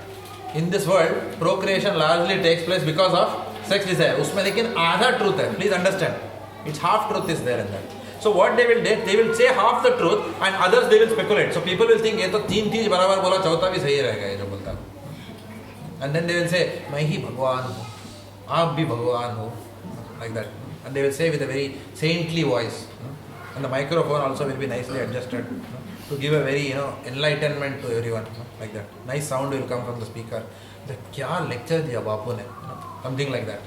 in this world procreation largely takes place because of sex desire. Usme lekin आधा truth hai. Please understand. It's half truth is there in that. So what they will do, they will say half the truth and others they will speculate. So people will think ये तो 3 चीज बराबर बोला, चौथा भी सही रहेगा ये जो बोलता है. And then they will say, मैं ही भगवान हूँ, आप भी भगवान हो, like that. And they will say with a very saintly voice. And the microphone also will be nicely adjusted to give a very enlightenment to everyone, like that. Nice sound will come from the speaker. The क्या lecture दिया बापू ने, something like that.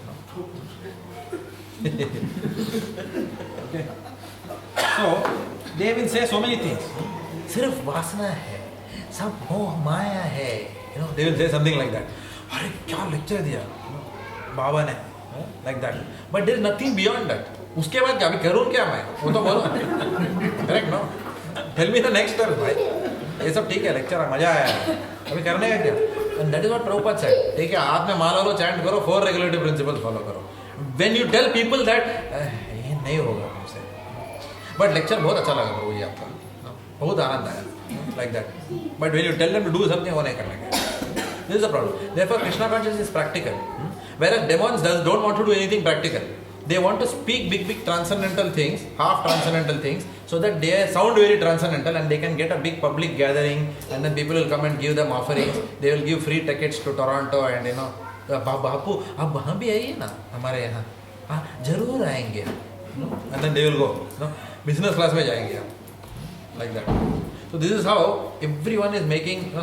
Okay. So they will say so many things. सिर्फ वासना है, सब मोह माया है. They will say something like that. अरे क्या lecture दिया बाबा ने, like that. But there is nothing beyond that. उसके बाद क्या, अभी करूँ क्या मैं, वो तो बोलो. Correct, no? Tell me the next step, भाई. ये सब ठीक है, lecture मजा आया है. अभी करने का क्या? And that is what Prabhupada said. ठीक है, हाथ में माला लो, chant करो, 4 regulative principles follow करो. When you tell people that ये नहीं होगा हमसे. But lecture बहुत अच्छा लगा प्रभु जी आपका, बहुत आनंद आया, like that. But when you tell them to do something, वो नहीं करने का. This is the problem. Therefore, Krishna consciousness is practical. Whereas demons don't want to do anything practical. They want to speak big transcendental things, half transcendental things, so that they sound very transcendental and they can get a big public gathering and then people will come and give them offerings. They will give free tickets to Toronto and बापू आप वहाँ भी आइए ना हमारे यहाँ, हाँ जरूर आएंगे. And then they will go. Business class में जाएंगे, like that. So this is how everyone is making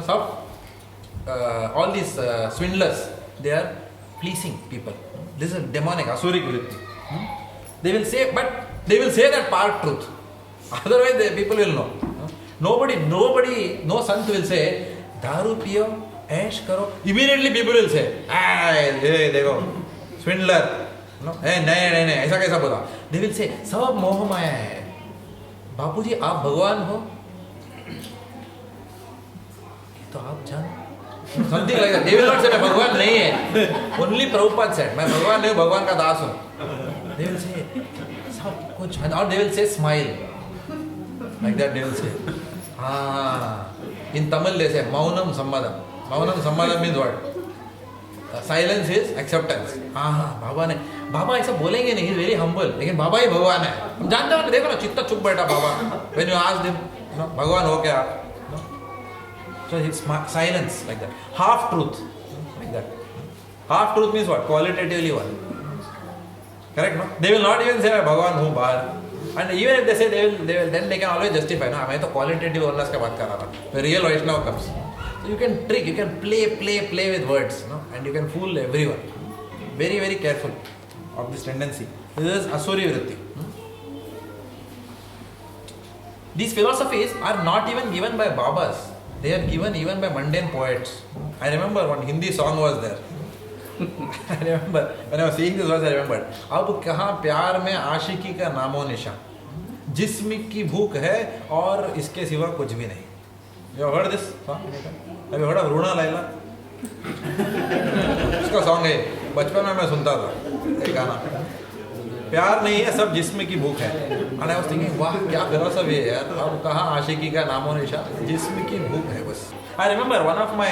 all these swindlers, they are pleasing people. This is demonic, asuric vritti. They will say, but they will say that part truth. Otherwise, people will know. Nobody, no sant will say, दारू पियो, ऐश करो. Immediately people will say, देखो, swindler. नहीं, ऐसा कैसा बोला? They will say, सब मोह माया है. बापूजी आप भगवान हो, तो आप जान. Something like that. They will not say, मैं भगवान नहीं है. Only Prabhupada said, मैं भगवान नहीं हूँ, भगवान का दास हूँ. They will say, सब कुछ, or they will say smile. Like that they will say. In Tamil they say, maunam sammadam. Maunam sammadam means what? Silence is acceptance. बाबा ऐसा बोलेंगे नहीं, he's very humble, लेकिन बाबा ही भगवान है. हम जानते हैं, देखो ना, चित्ता चुप बैठा बाबा. When you ask him, भगवान हो क्या? So it's silence like that. Half truth, like that. Half truth means what? Qualitatively one. Correct, no? They will not even say भगवान हूँ बाहर. And even if they say then they can always justify. No, मैं तो qualitative oneness का बात कर रहा था. The real Vaishnava comes. So you can trick, you can play with words, no? And you can fool everyone. Very, very careful of this tendency. This is Asuri Vritti. These philosophies are not even given by Babas. They are given even by mundane poets. I remember one Hindi song was there. I remember when I was seeing this verse, I remembered. अब कहाँ प्यार में आशिकी का नामो निशान, जिस्म की भूख है और इसके सिवा कुछ भी नहीं. You have heard this song? Have you heard of रूना लैला? उसका सॉन्ग है, बचपन में मैं सुनता था एक गाना. प्यार नहीं है, सब जिस्म की भूख है. And I was thinking, वाह क्या फिलॉसफी है यार. अब कहाँ आशिकी का नामो निशान, जिस्म की भूख है बस. I remember one of my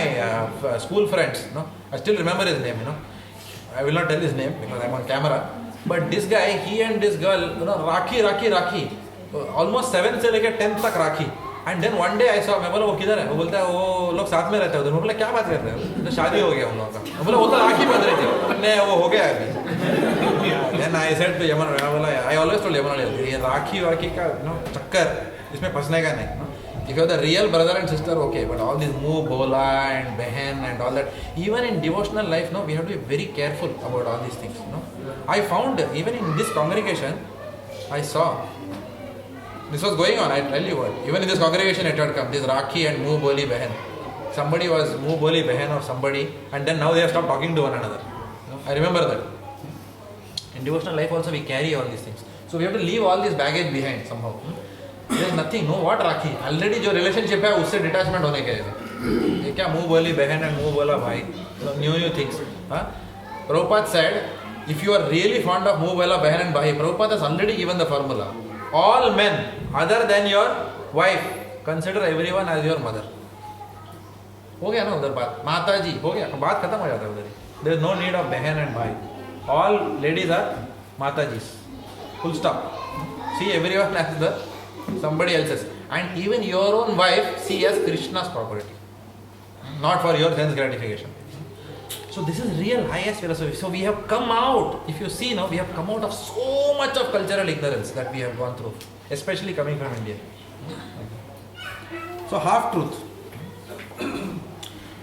school friends, I still remember his name, I will not tell his name because I'm on camera. But this guy, he and this girl, Rakhi, almost 7th से लेकर 10th तक राखी. And then one day I saw, मैं बोला वो किधर है? वो बोलता है वो लोग साथ में रहते हैं उधर. मैं बोला क्या बात कर रहे हो? तो शादी हो गया उन लोगों का. मैं बोला वो तो राखी बंध रही थी. नहीं वो हो गया अभी. Then I said to Yaman, मैं बोला I always told Yaman, ये राखी का चक्कर इसमें फंसने का नहीं. If you are the real brother and sister, okay, but all this moo, bola and behen and all that, even in devotional life, we have to be very careful about all these things. I found, even in this congregation, I saw, this was going on, I tell you what, even in this congregation it had come, this Rakhi and moo, boli, behen. Somebody was moo, boli, behen of somebody, and then now they have stopped talking to one another. I remember that. In devotional life also we carry all these things. So we have to leave all this baggage behind somehow. There is nothing, no what Rakhi. Already जो relationship है उससे detachment होने के लिए. ये क्या मुँह बोली बहन and मुँह बोला भाई. New things. Prabhupada said, if you are really fond of मुँह बोला बहन and भाई, Prabhupada has already given the formula. All men other than your wife, consider everyone as your mother. हो गया ना उधर बात. माता जी हो गया. बात खत्म हो जाता है उधर ही. There is no need of बहन and भाई. All ladies are माता जी. Full stop. See everyone as the somebody else's, and even your own wife see as Krishna's property, not for your sense gratification. So this is real highest philosophy. So we have come out, if you see now, we have come out of so much of cultural ignorance that we have gone through, especially coming from India. So half truth.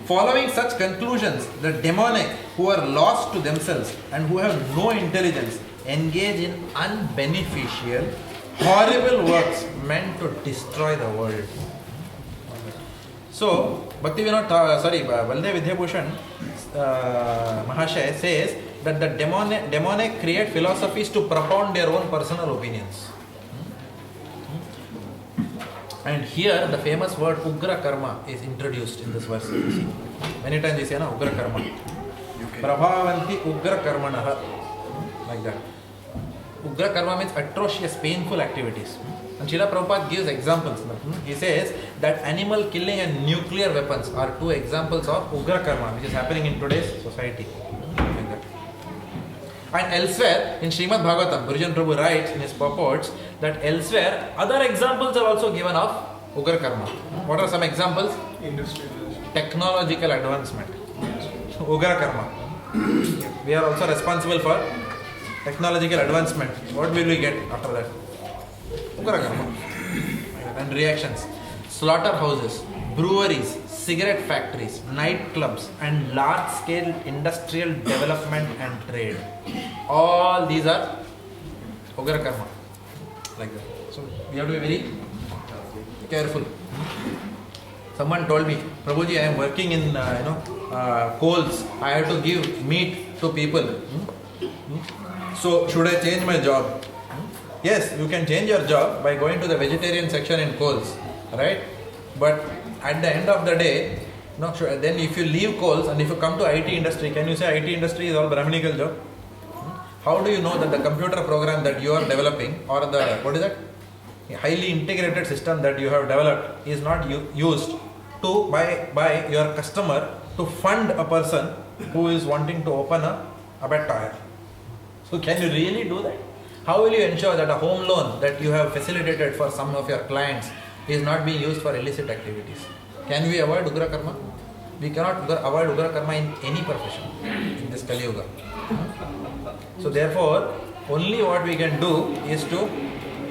Following such conclusions, the demonic who are lost to themselves and who have no intelligence engage in unbeneficial, horrible works meant to destroy the world. So, Bhaktivedanta Vidyabhushan Mahashaya says that the demonic create philosophies to propound their own personal opinions. And here the famous word Ugra Karma is introduced in this verse. You see, many times we say Ugra Karma. Prabhavanti Ugra Karmanaha. Like that. Ugra karma means atrocious, painful activities. And Srila Prabhupada gives examples. He says that animal killing and nuclear weapons are two examples of Ugra karma, which is happening in today's society. And elsewhere, in Srimad Bhagavatam, Gurujan Prabhu writes in his purports that elsewhere, other examples are also given of Ugra karma. What are some examples? Technological advancement. Ugra karma. We are also responsible for technological advancement. What will we get after that? Ugra karma. And reactions. Slaughterhouses, breweries, cigarette factories, nightclubs, and large-scale industrial development and trade. All these are Ugra karma. Like that. So we have to be very careful. Someone told me, Prabhuji, I am working in coals. I have to give meat to people. So should I change my job? Yes, you can change your job by going to the vegetarian section in coals, right? But at the end of the day, No, sure. Then if you leave coals and if you come to IT industry, can you say IT industry is all Brahminical job? How do you know that the computer program that you are developing or the, what is that? A highly integrated system that you have developed is not used to by your customer to fund a person who is wanting to open a bed tire. So can you really do that? How will you ensure that a home loan that you have facilitated for some of your clients is not being used for illicit activities? Can we avoid Ugra Karma? We cannot avoid Ugra Karma in any profession in this Kali Yuga. So therefore, only what we can do is to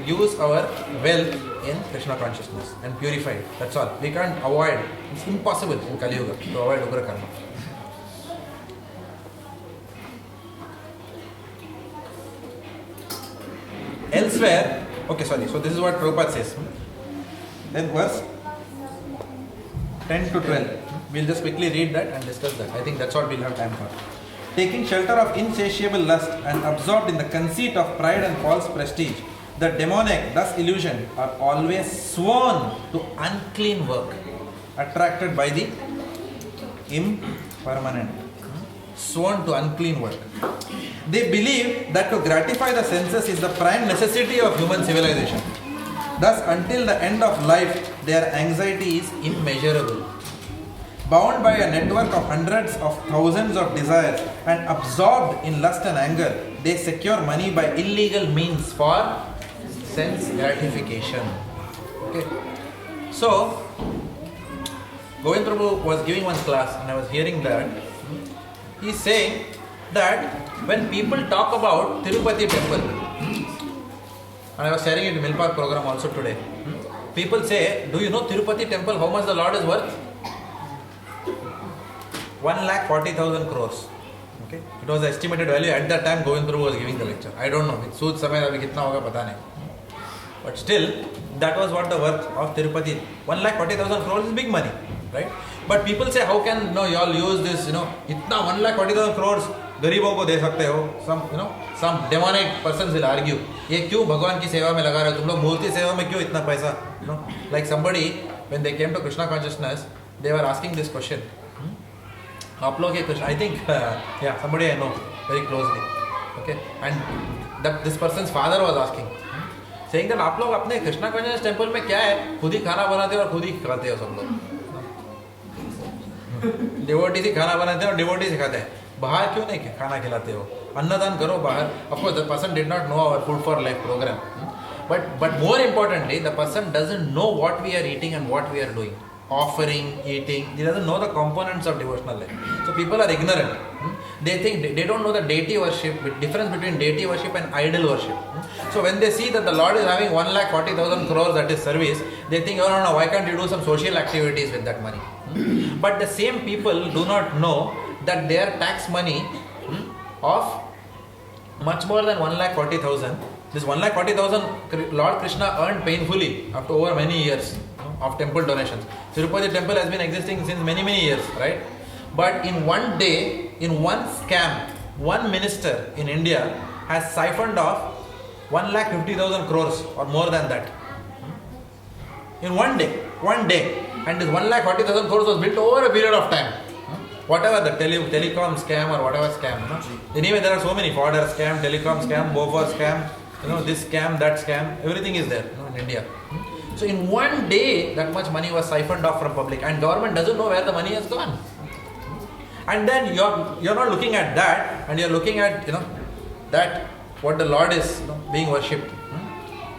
use our wealth in Krishna consciousness and purify it. That's all. We can't avoid. It's impossible in Kali Yuga to avoid Ugra Karma. Elsewhere, okay, sorry. So this is what Prabhupada says. Then verse 10 to 12. We'll just quickly read that and discuss that. I think that's what we'll have time for. Taking shelter of insatiable lust and absorbed in the conceit of pride and false prestige, the demonic, thus illusion, are always sworn to unclean work, attracted by the impermanent. Sworn to unclean work. They believe that to gratify the senses is the prime necessity of human civilization. Thus, until the end of life, their anxiety is immeasurable. Bound by a network of hundreds of thousands of desires and absorbed in lust and anger, they secure money by illegal means for sense gratification. Okay. So, Govind Prabhu was giving one class and I was hearing that. He is saying that when people talk about Tirupati temple, and I was sharing it in Milpark program also today, people say, do you know Tirupati temple, how much the Lord is worth? 1,40,000 crores. Okay. It was the estimated value at that time Govind Prabhu was giving the lecture. I don't know. With Sood Samay abhi kitna hoga pata nahi. But still, that was what the worth of Tirupati. 1,40,000 crores is big money, right? But people say, how can you all use this? Itna 1,40,000 crores गरीबों को दे सकते हो? Some demonic persons will argue. ये क्यों भगवान की सेवा में लगा रहे हो? तुम लोग मूर्ति सेवा में क्यों इतना पैसा? Like somebody, when they came to Krishna Consciousness, they were asking this question. आप लोग ये Krishna, I think, somebody I know very closely. Okay, and that this person's father was asking, saying that आप लोग अपने Krishna Consciousness temple में क्या है? खुद ही खाना बनाते हो और खुद ही खाते हो सब लोग. Devotees ही खाना बनाते हैं और devotees ही खाते हैं. बाहर क्यों नहीं खाना खिलाते हो? अन्नदान करो बाहर. Of course, the person did not know our Food for Life program. But more importantly, the person doesn't know what we are eating and what we are doing. Offering, eating, he doesn't know the components of devotional life. So people are ignorant. They think they don't know the deity worship, difference between deity worship and idol worship. So when they see that the Lord is having 1,40,000 crores at his service, they think, oh no, why can't you do some social activities with that money? But the same people do not know that their tax money of much more than 1,40,000, this 1,40,000 Lord Krishna earned painfully after over many years of temple donations. Tirupati temple has been existing since many years, right? But in one day, in one scam, one minister in India has siphoned off 1,50,000 crores or more than that. In one day. And this 1,40,000 crores was built over a period of time. Whatever the telecom scam or whatever scam. Anyway, there are so many fodder scam, telecom scam, Bofa scam, this scam, that scam, everything is there in India. So in one day, that much money was siphoned off from public and government doesn't know where the money has gone. And then you're not looking at that, and you're looking at that what the Lord is being worshipped.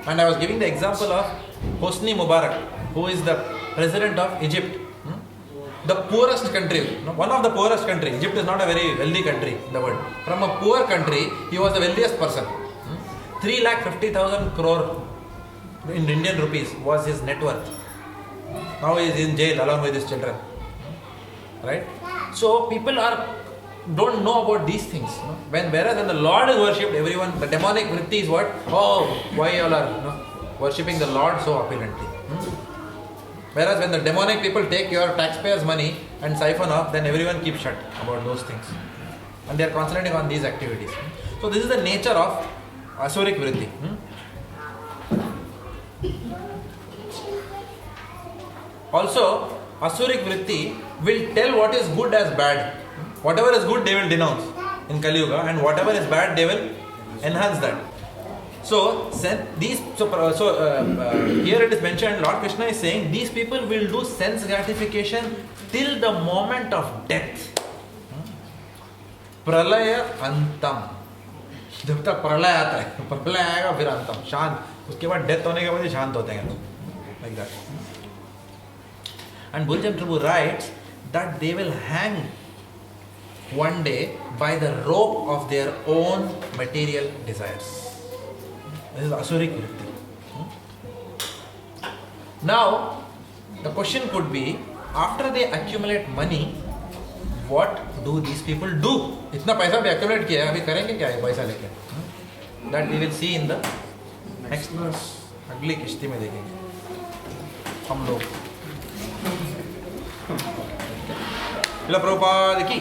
And I was giving the example of Hosni Mubarak, who is the president of Egypt, the poorest country, one of the poorest country. Egypt is not a very wealthy country in the world. From a poor country, he was the wealthiest person. 3,50,000 crore in Indian rupees was his net worth. Now he is in jail along with his children. Right? So people don't know about these things. Whereas when the Lord is worshipped, everyone, the demonic vritti is what? Oh, why you all are worshipping the Lord so opulently? Whereas when the demonic people take your taxpayers' money and siphon off, then everyone keeps shut about those things. And they are concentrating on these activities. So this is the nature of Asuric vritti. Also, Asuric vritti will tell what is good as bad. Whatever is good, they will denounce in Kali Yuga, and whatever is bad, they will enhance that. So, here it is mentioned, Lord Krishna is saying, these people will do sense gratification till the moment of death. Pralaya antam. जब तक प्रलय आता है, प्रलय आएगा फिर अंतम, शांत. उसके बाद डेथ होने के बाद ही शांत होते हैं लोग. Like that. And Buljan Prabhu writes that they will hang one day by the rope of their own material desires. This is Asuric Vritti. Now, the question could be, after they accumulate money, what do these people do? इतना पैसा भी accumulate किया है, अभी करेंगे क्या ये पैसा लेके? That we will see in the next अगली किश्ती में देखेंगे हम लोग. Prabhupada की